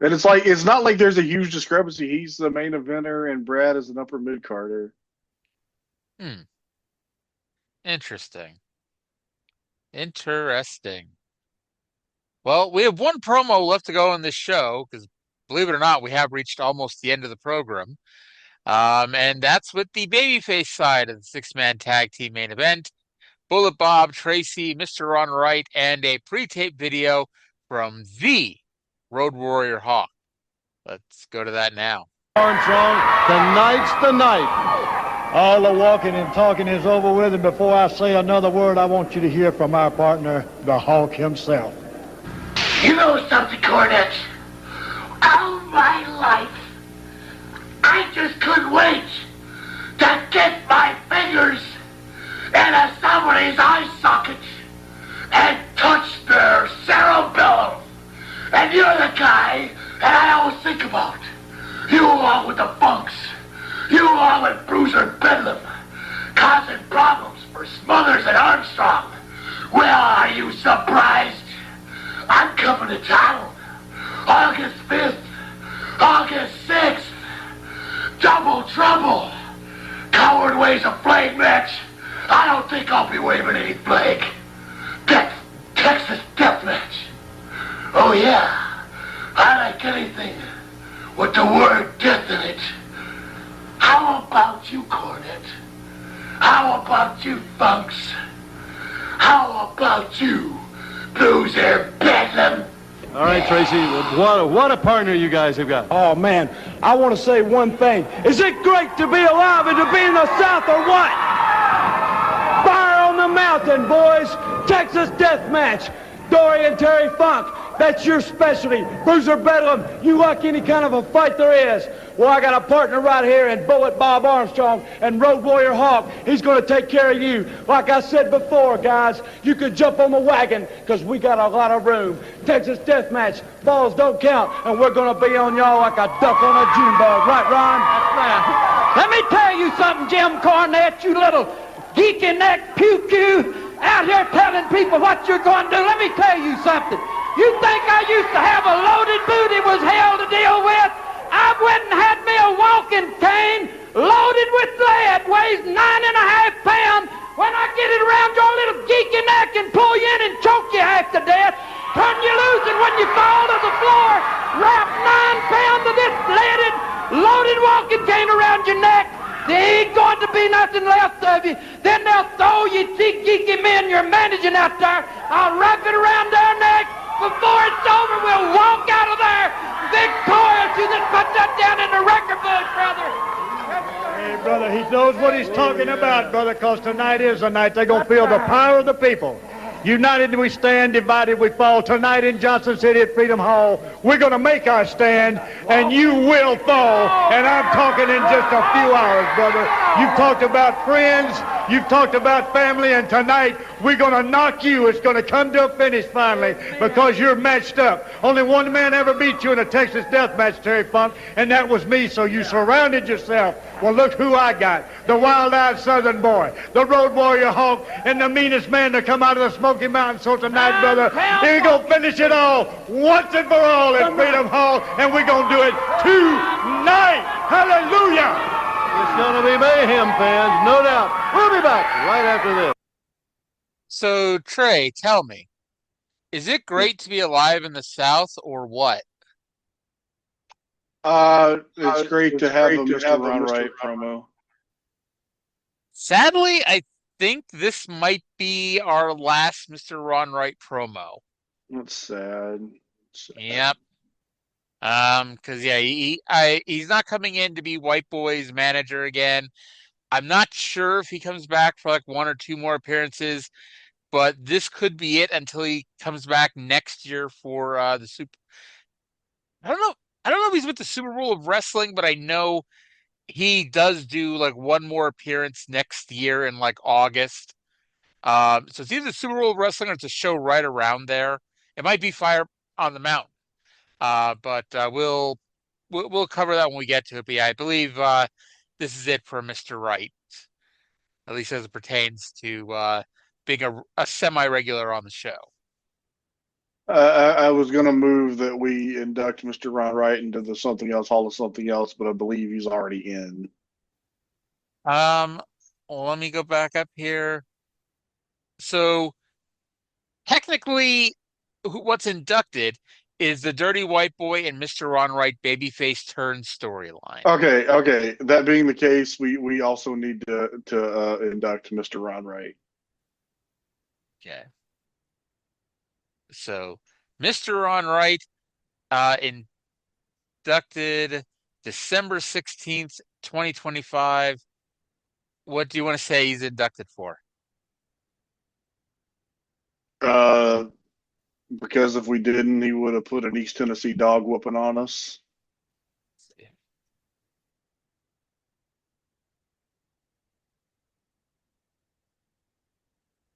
[SPEAKER 2] And it's not like there's a huge discrepancy. He's the main eventer and Brad is an upper mid-carder.
[SPEAKER 1] Interesting. Well, we have one promo left to go on this show because, believe it or not, we have reached almost the end of the program. And that's with the babyface side of the six-man tag team main event. Bullet Bob, Tracy, Mr. Ron Wright, and a pre-tape video from the Road Warrior Hawk. Let's go to that now.
[SPEAKER 3] Armstrong, tonight's the night.
[SPEAKER 6] All the walking and talking is over with, and before I say another word, I want you to hear from our partner, the Hawk himself.
[SPEAKER 12] You know something, Cornette? All my life, I just couldn't wait to get my fingers into somebody's eye socket and touch their cerebellum. And you're the guy that I always think about. You along with the Funks. You along with Bruiser Bedlam. Causing problems for Smothers and Armstrong. Well, are you surprised? I'm coming to town. August 5th. August 6th. Double trouble. Coward waves a flag match. I don't think I'll be waving any flag. Texas Death Match. Oh yeah, I like anything with the word death in it. How about you, Cornette? How about you, Funks? How about you, Loser bedlam.
[SPEAKER 3] All right, Tracy, what a partner you guys have got.
[SPEAKER 5] Oh, man, I want to say one thing. Is it great to be alive and to be in the South or what? Fire on the mountain, boys. Texas death match. Dory and Terry Funk. That's your specialty. Bruiser Bedlam, you like any kind of a fight there is. Well, I got a partner right here in Bullet Bob Armstrong and Road Warrior Hawk. He's going to take care of you. Like I said before, guys, you could jump on the wagon because we got a lot of room. Texas death match. Balls don't count, and we're going to be on y'all like a duck on a June bug. Right, Ron? That's right. Let me tell you something, Jim Cornette, you little geeky neck pew-pew out here telling people what you're going to do. Let me tell you something. You think I used to have a loaded booty was hell to deal with? I went and had me a walking cane loaded with lead, weighs 9.5 pounds. When I get it around your little geeky neck and pull you in and choke you half to death, turn you loose, and when you fall to the floor, wrap 9 pounds of this leaded, loaded walking cane around your neck. There ain't going to be nothing left of you. Then they'll throw you geeky men you're managing out there. I'll wrap it around their neck. Before it's over, we'll walk out of there victorious. You just put that down in the record book, brother.
[SPEAKER 6] Hey, brother, he knows what he's talking about, brother, because tonight is the night they're going to feel the power of the people. United we stand, divided we fall. Tonight in Johnson City at Freedom Hall, we're going to make our stand, and you will fall. And I'm talking in just a few hours, brother. You've talked about friends, you've talked about family, and tonight we're going to knock you. It's going to come to a finish finally because you're matched up. Only one man ever beat you in a Texas death match, Terry Funk, and that was me, so you surrounded yourself. Well, look who I got. The wild-eyed Southern boy, the Road Warrior Hawk, and the meanest man to come out of the Smoky Mountains. So tonight, brother, we're going to finish it all once and for all at Freedom Hall, and we're going to do it tonight. Hallelujah!
[SPEAKER 3] It's going to be mayhem, fans, no doubt. We'll be back right after this.
[SPEAKER 1] So, Trae, tell me, is it great to be alive in the South or what?
[SPEAKER 2] It's great to have a Mr. Ron Wright promo.
[SPEAKER 1] Sadly, I think this might be our last Mr. Ron Wright promo.
[SPEAKER 2] That's sad.
[SPEAKER 1] Yep. Because he's not coming in to be White Boy's manager again. I'm not sure if he comes back for like 1 or 2 more appearances, but this could be it until he comes back next year for the Super. I don't know if he's with the Super Bowl of Wrestling, but I know he does do like 1 more appearance next year in like August. So it's either the Super Bowl of Wrestling or it's a show right around there. It might be Fire on the Mountain. But we'll cover that when we get to it. But yeah, I believe this is it for Mr. Wright, at least as it pertains to being a semi-regular on the show.
[SPEAKER 2] I was going to move that we induct Mr. Ron Wright into the Something Else Hall of Something Else, but I believe he's already in.
[SPEAKER 1] Well, let me go back up here. So technically, what's inducted is the Dirty White Boy and Mr. Ron Wright babyface turn storyline.
[SPEAKER 2] Okay. That being the case, we also need to induct Mr. Ron Wright.
[SPEAKER 1] Okay. So, Mr. Ron Wright, inducted December 16th, 2025. What do you want to say he's inducted for?
[SPEAKER 2] Because if we didn't, he would have put an East Tennessee dog whooping on us.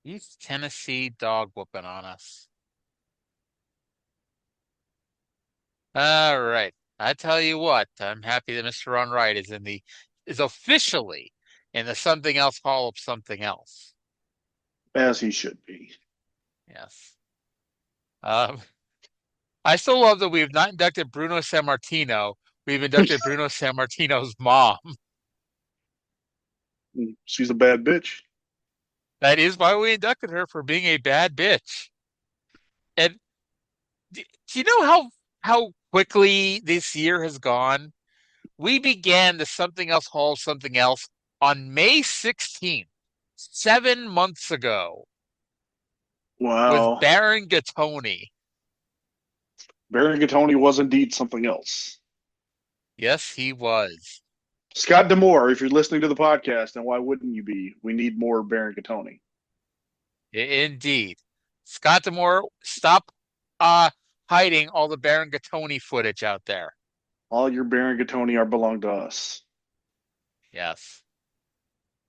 [SPEAKER 1] East Tennessee dog whooping on us. All right. I tell you what, I'm happy that Mr. Ron Wright is officially in the Something Else Hall of Something Else.
[SPEAKER 2] As he should be.
[SPEAKER 1] Yes. I still love that we've not inducted Bruno Sammartino. We've inducted Bruno Sammartino's mom.
[SPEAKER 2] She's a bad bitch.
[SPEAKER 1] That is why we inducted her, for being a bad bitch. And do you know how quickly this year has gone? We began the Something Else Hall, Something Else on May 16th, 7 months ago. was
[SPEAKER 2] Wow.
[SPEAKER 1] Baron Gattoni.
[SPEAKER 2] Baron Gattoni was indeed something else.
[SPEAKER 1] Yes, he was.
[SPEAKER 2] Scott D'Amore, if you're listening to the podcast, and why wouldn't you be? We need more Baron Gattoni.
[SPEAKER 1] Indeed. Scott D'Amore, stop hiding all the Baron Gattoni footage out there.
[SPEAKER 2] All your Baron Gattoni are belong to us.
[SPEAKER 1] Yes.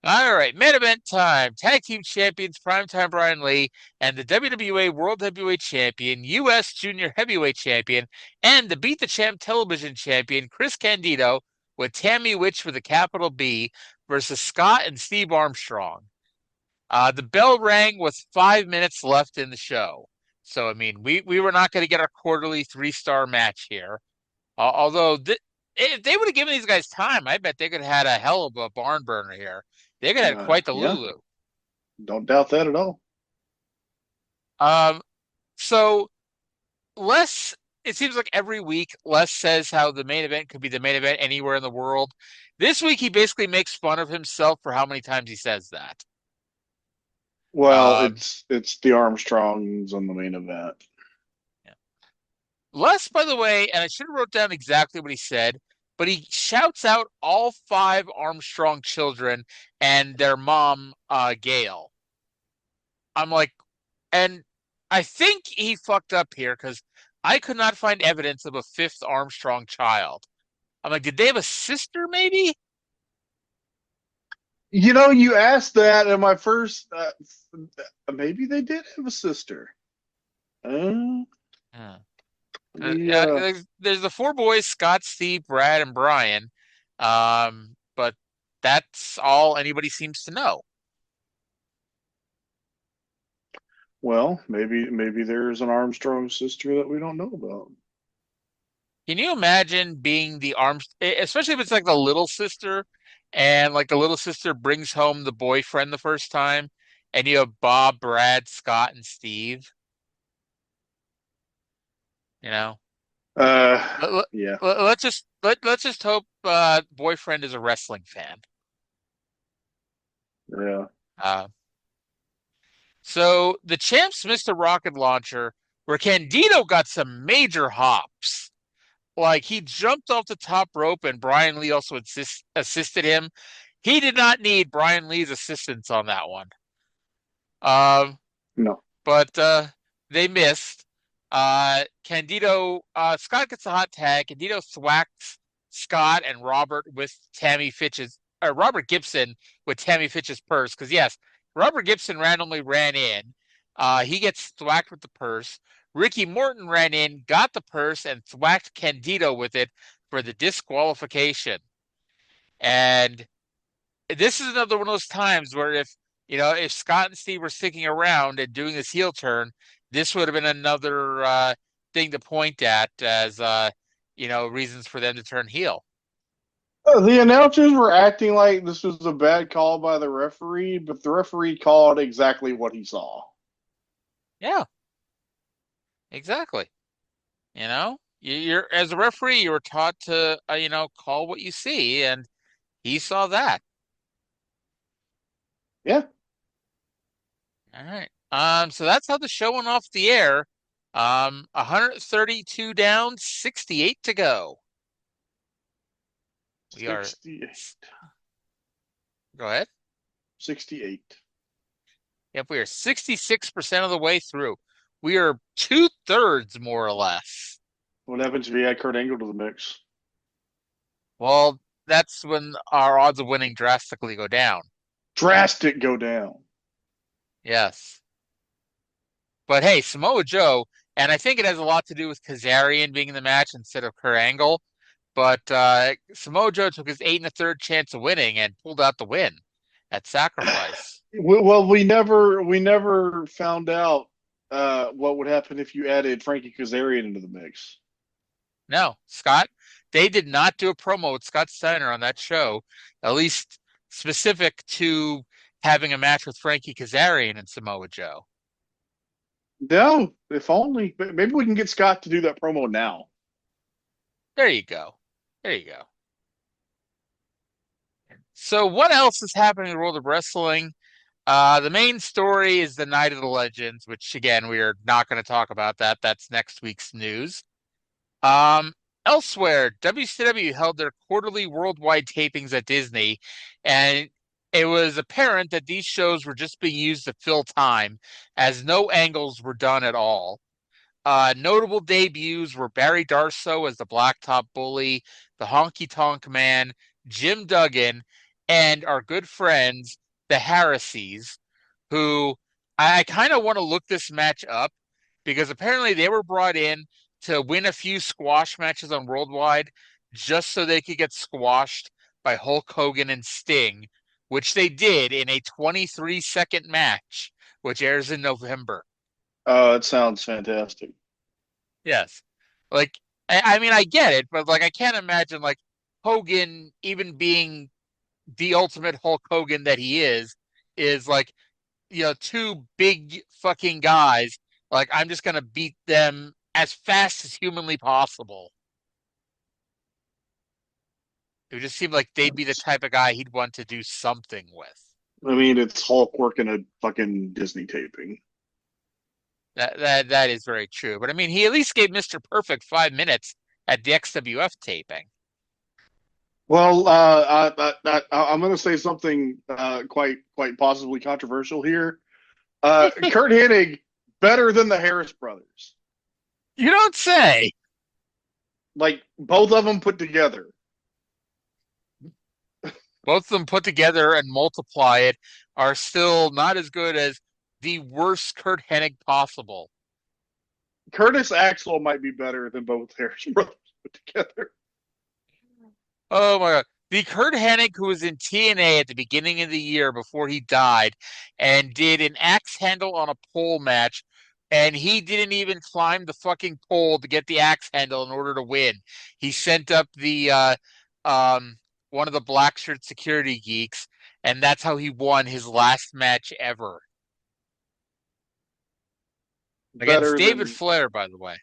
[SPEAKER 1] All right, main event time. Tag team champions Primetime Brian Lee and the WWA World Heavyweight Champion, U.S. Junior Heavyweight Champion, and the Beat the Champ Television Champion Chris Candido with Tammy Witch with a capital B versus Scott and Steve Armstrong. The bell rang with 5 minutes left in the show. So, I mean, we were not going to get our quarterly 3-star match here. Although, if they would have given these guys time, I bet they could have had a hell of a barn burner here. They could have had quite the Lulu.
[SPEAKER 2] Don't doubt that at all.
[SPEAKER 1] So, Les, it seems like every week, Les says how the main event could be the main event anywhere in the world. This week, he basically makes fun of himself for how many times he says that.
[SPEAKER 2] Well, it's the Armstrongs on the main event.
[SPEAKER 1] Yeah. Les, by the way, and I should have wrote down exactly what he said, but he shouts out all 5 Armstrong children and their mom, Gail. I'm like, and I think he fucked up here because I could not find evidence of a 5th Armstrong child. I'm like, did they have a sister maybe?
[SPEAKER 2] You know, you asked that, and my first, maybe they did have a sister.
[SPEAKER 1] There's the 4 boys, Scott, Steve, Brad, and Brian. But that's all anybody seems to know.
[SPEAKER 2] Well, maybe there's an Armstrong sister that we don't know about.
[SPEAKER 1] Can you imagine being the especially if it's like the little sister, and like the little sister brings home the boyfriend the first time, and you have Bob, Brad, Scott, and Steve? You know?
[SPEAKER 2] Yeah.
[SPEAKER 1] Let's just hope boyfriend is a wrestling fan.
[SPEAKER 2] Yeah.
[SPEAKER 1] So the champs missed a rocket launcher where Candido got some major hops. Like he jumped off the top rope and Brian Lee also assisted him. He did not need Brian Lee's assistance on that one.
[SPEAKER 2] No.
[SPEAKER 1] But they missed. Candido, Scott gets a hot tag. Candido thwacks Scott and Robert with Robert Gibson with Tammy Fitch's purse. Because yes, Robert Gibson randomly ran in. He gets thwacked with the purse. Ricky Morton ran in, got the purse, and thwacked Candido with it for the disqualification. And this is another one of those times where if Scott and Steve were sticking around and doing this heel turn, this would have been another thing to point at as reasons for them to turn heel.
[SPEAKER 2] The announcers were acting like this was a bad call by the referee, but the referee called exactly what he saw.
[SPEAKER 1] Yeah, exactly. You're as a referee, you were taught to call what you see, and he saw that.
[SPEAKER 2] Yeah.
[SPEAKER 1] All right. So that's how the show went off the air. 132 down, 68 to go. We
[SPEAKER 2] 68.
[SPEAKER 1] Go ahead.
[SPEAKER 2] 68.
[SPEAKER 1] Yep, we are 66% of the way through. We are 2/3 more or less.
[SPEAKER 2] What happens if you add Kurt Angle to the mix?
[SPEAKER 1] Well, that's when our odds of winning drastically go down.
[SPEAKER 2] Drastic go down.
[SPEAKER 1] Yes. But hey, Samoa Joe, and I think it has a lot to do with Kazarian being in the match instead of Kurt Angle, but Samoa Joe took his 8 1/3 chance of winning and pulled out the win at Sacrifice.
[SPEAKER 2] Well, we never found out what would happen if you added Frankie Kazarian into the mix.
[SPEAKER 1] No, Scott, they did not do a promo with Scott Steiner on that show, at least specific to having a match with Frankie Kazarian and Samoa Joe.
[SPEAKER 2] No, if only. Maybe we can get Scott to do that promo now.
[SPEAKER 1] There you go. So what else is happening in the world of wrestling? The main story is the Night of the Legends, which again we are not going to talk about that. That's next week's news. Um, Elsewhere, WCW held their quarterly worldwide tapings at Disney, and it was apparent that these shows were just being used to fill time, as no angles were done at all. Notable debuts were Barry Darso as the Blacktop Bully, the Honky Tonk Man, Jim Duggan, and our good friends, the Harrises, who I kind of want to look this match up because apparently they were brought in to win a few squash matches on Worldwide just so they could get squashed by Hulk Hogan and Sting, which they did in a 23-second match, which airs in November.
[SPEAKER 2] Oh, it sounds fantastic.
[SPEAKER 1] Yes. Like, I mean, I get it, but like, I can't imagine like Hogan even being the ultimate Hulk Hogan that he is like, two big fucking guys. Like, I'm just going to beat them as fast as humanly possible. It would just seem like they'd be the type of guy he'd want to do something with.
[SPEAKER 2] I mean, it's Hulk working a fucking Disney taping.
[SPEAKER 1] That is very true. But I mean, he at least gave Mr. Perfect 5 minutes at the XWF taping.
[SPEAKER 2] Well, I'm going to say something quite possibly controversial here. Kurt Hennig better than the Harris brothers.
[SPEAKER 1] You don't say.
[SPEAKER 2] Like both of them put together.
[SPEAKER 1] Both of them put together and multiply it are still not as good as the worst Kurt Hennig possible.
[SPEAKER 2] Curtis Axel might be better than both Harris brothers put together.
[SPEAKER 1] Oh my God. The Kurt Hennig who was in TNA at the beginning of the year before he died and did an axe handle on a pole match, and he didn't even climb the fucking pole to get the axe handle in order to win. He sent up the one of the black shirt security geeks, and that's how he won his last match ever. Against David Flair, by the way.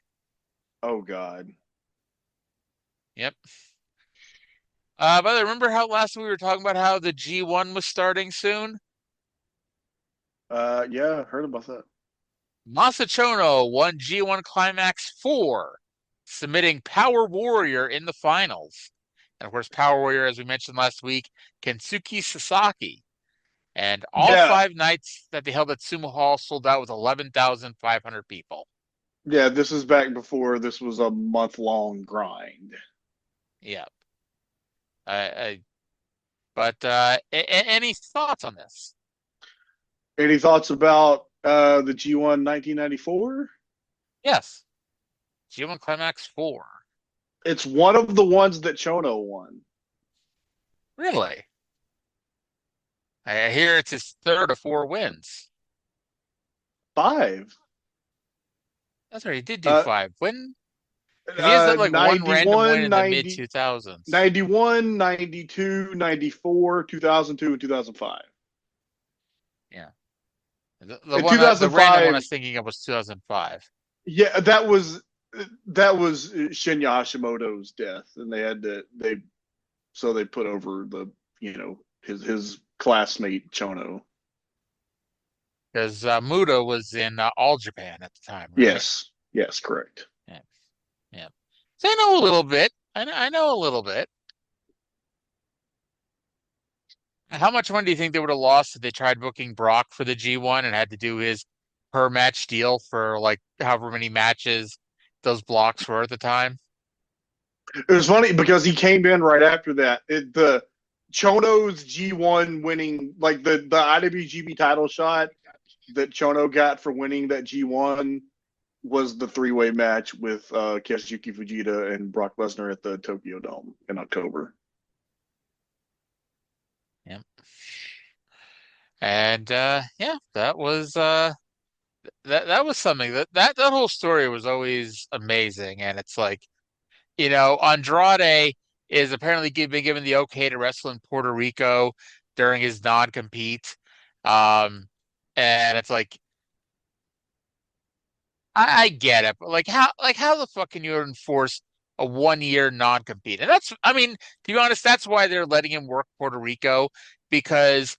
[SPEAKER 2] Oh, God.
[SPEAKER 1] Yep. By the way, remember how last we were talking about how the G1 was starting soon?
[SPEAKER 2] Yeah, I heard about that.
[SPEAKER 1] Masachono won G1 Climax 4, submitting Power Warrior in the finals. And of course, Power Warrior, as we mentioned last week, Kensuke Sasaki. And all 5 nights that they held at Sumo Hall sold out with 11,500 people.
[SPEAKER 2] Yeah, this is back before this was a month-long grind.
[SPEAKER 1] Yeah. But any thoughts on this?
[SPEAKER 2] Any thoughts about the G1 1994?
[SPEAKER 1] Yes. G1 Climax 4.
[SPEAKER 2] It's one of the ones that Chono won.
[SPEAKER 1] Really? I hear it's his 3rd of 4 wins.
[SPEAKER 2] 5.
[SPEAKER 1] That's right. He did do 5. When? He has done like
[SPEAKER 2] 91,
[SPEAKER 1] one random win in the mid-2000s.
[SPEAKER 2] 91, 92, 94, 2002, and 2005.
[SPEAKER 1] Yeah. The random one I was thinking of was 2005.
[SPEAKER 2] Yeah, that was Shinya Hashimoto's death, and they put over the his classmate Chono.
[SPEAKER 1] Because Muda was in All Japan at the time, right?
[SPEAKER 2] Yes, correct.
[SPEAKER 1] Yeah. So I know a little bit. I know a little bit. How much money do you think they would have lost if they tried booking Brock for the G1 and had to do his per match deal for like however many matches those blocks were at the time?
[SPEAKER 2] It was funny because he came in right after that. The Chono's G1 winning, like the IWGP title shot that Chono got for winning that G1 was the 3-way match with Kazuchika Fujita and Brock Lesnar at the Tokyo Dome in October.
[SPEAKER 1] Yep. And that was that was something that whole story was always amazing. And it's like, Andrade is apparently been given the okay to wrestle in Puerto Rico during his non-compete. And it's like, I get it, but how the fuck can you enforce a 1-year non-compete? And to be honest, that's why they're letting him work Puerto Rico, because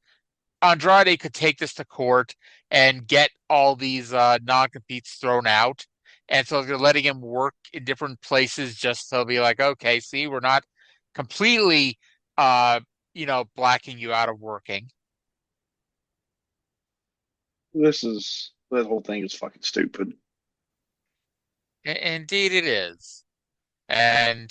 [SPEAKER 1] Andrade could take this to court and get all these non-competes thrown out. And so they're letting him work in different places just to be like, okay, see, we're not completely, blacking you out of working.
[SPEAKER 2] That whole thing is fucking stupid.
[SPEAKER 1] Indeed, it is. And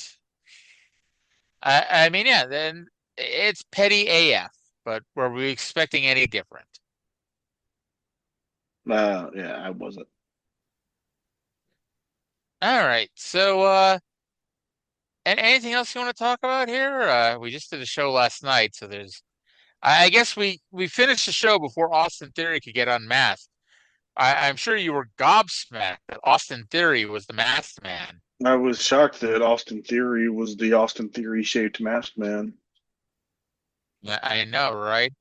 [SPEAKER 1] I mean, yeah, then it's petty AF, but were we expecting any different?
[SPEAKER 2] Yeah, I wasn't.
[SPEAKER 1] All right. So, and anything else you want to talk about here? We just did a show last night, so I guess we finished the show before Austin Theory could get unmasked. I'm sure you were gobsmacked that Austin Theory was the masked man.
[SPEAKER 2] I was shocked that Austin Theory was the Austin Theory shaped masked man.
[SPEAKER 1] I know, right?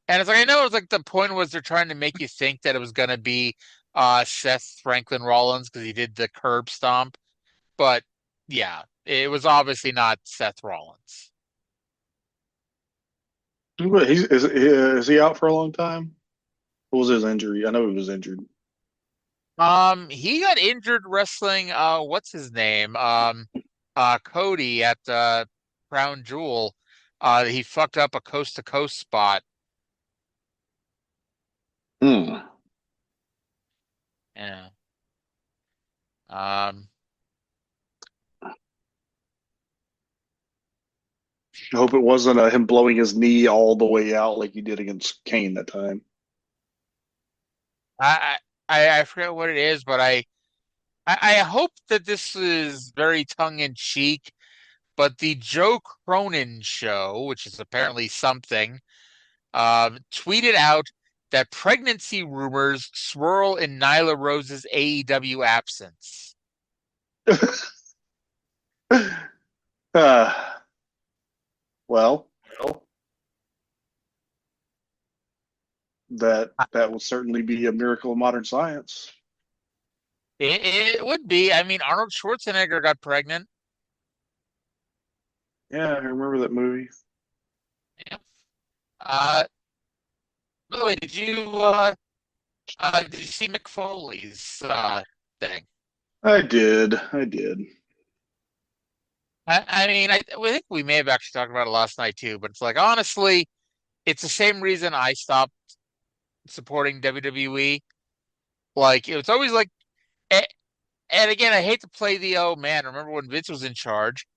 [SPEAKER 1] And it's like, I know it's like the point was they're trying to make you think that it was going to be Seth Franklin Rollins because he did the curb stomp. But yeah, it was obviously not Seth Rollins.
[SPEAKER 2] But is he out for a long time? What was his injury? I know he was injured.
[SPEAKER 1] He got injured wrestling what's his name? Cody at Crown Jewel. He fucked up a coast to coast spot.
[SPEAKER 2] Hmm.
[SPEAKER 1] Yeah.
[SPEAKER 2] I hope it wasn't him blowing his knee all the way out like he did against Kane that time.
[SPEAKER 1] I forget what it is, but I hope that this is very tongue in cheek. But the Joe Cronin show, which is apparently something, tweeted out that pregnancy rumors swirl in Nyla Rose's AEW absence.
[SPEAKER 2] Well, that will certainly be a miracle of modern science.
[SPEAKER 1] It would be. I mean, Arnold Schwarzenegger got pregnant.
[SPEAKER 2] Yeah, I remember that movie.
[SPEAKER 1] Yeah. By the way, did you see Mick Foley's thing?
[SPEAKER 2] I did.
[SPEAKER 1] I mean, I think we may have actually talked about it last night too, but it's like, honestly, it's the same reason I stopped supporting WWE. Like, it was always like, and again, I hate to play the, oh man, remember when Vince was in charge?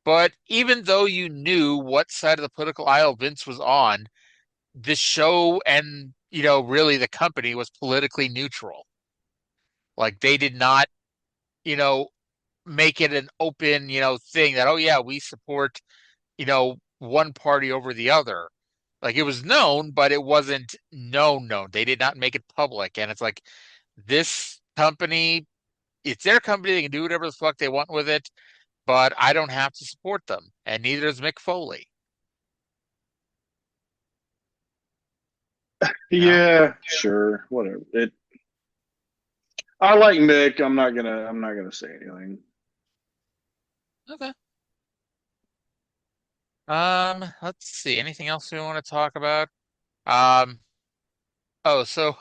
[SPEAKER 1] But even though you knew what side of the political aisle Vince was on, the show and, really the company was politically neutral. Like, they did not, make it an open, thing that, oh yeah, we support, one party over the other. Like, it was known, but it wasn't known. They did not make it public. And it's like, this company, it's their company. They can do whatever the fuck they want with it, but I don't have to support them. And neither does Mick Foley.
[SPEAKER 2] Yeah, sure, whatever. I like Mick. I'm not gonna say anything.
[SPEAKER 1] Okay. Let's see. Anything else we want to talk about? So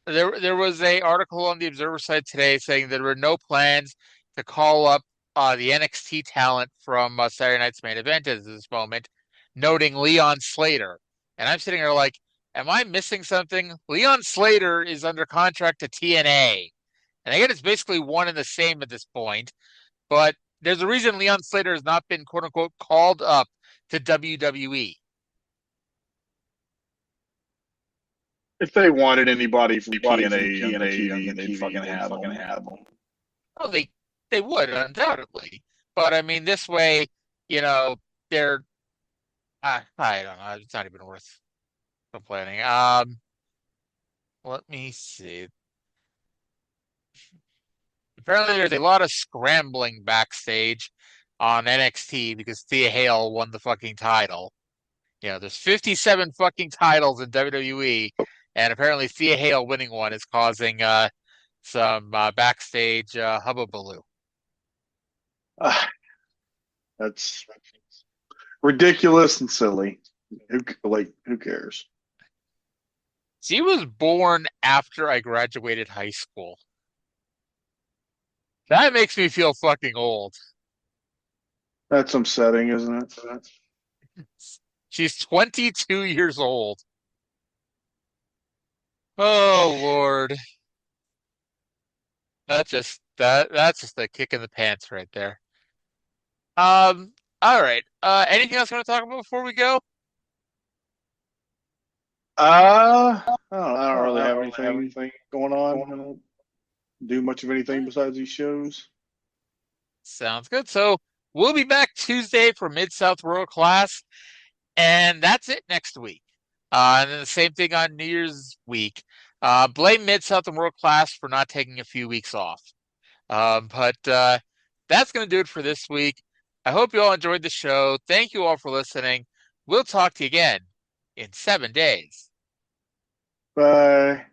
[SPEAKER 1] there was a article on the Observer site today saying there were no plans to call up the NXT talent from Saturday Night's Main Event at this moment, noting Leon Slater. And I'm sitting there like, am I missing something? Leon Slater is under contract to TNA. And again, it's basically one and the same at this point. But there's a reason Leon Slater has not been, quote unquote, called up to WWE.
[SPEAKER 2] If they wanted anybody from TNA, they'd fucking have them.
[SPEAKER 1] Oh, they would, undoubtedly. But I mean, this way, they're I don't know. It's not even worth complaining. Let me see. Apparently, there's a lot of scrambling backstage on NXT because Thea Hail won the fucking title. There's 57 fucking titles in WWE, and apparently Thea Hail winning one is causing some backstage hubbubaloo.
[SPEAKER 2] That's ridiculous and silly. Who cares?
[SPEAKER 1] She was born after I graduated high school. That makes me feel fucking old.
[SPEAKER 2] That's upsetting, isn't it?
[SPEAKER 1] She's 22 years old. Oh Lord. That's just a kick in the pants right there. All right. Anything else you want to talk about before we go?
[SPEAKER 2] I don't really have anything going on. I don't do much of anything besides these shows.
[SPEAKER 1] Sounds good. So we'll be back Tuesday for Mid-South World Class, and that's it next week. And then the same thing on New Year's week. Blame Mid-South and World Class for not taking a few weeks off. But that's going to do it for this week. I hope you all enjoyed the show. Thank you all for listening. We'll talk to you again in 7 days.
[SPEAKER 2] Bye.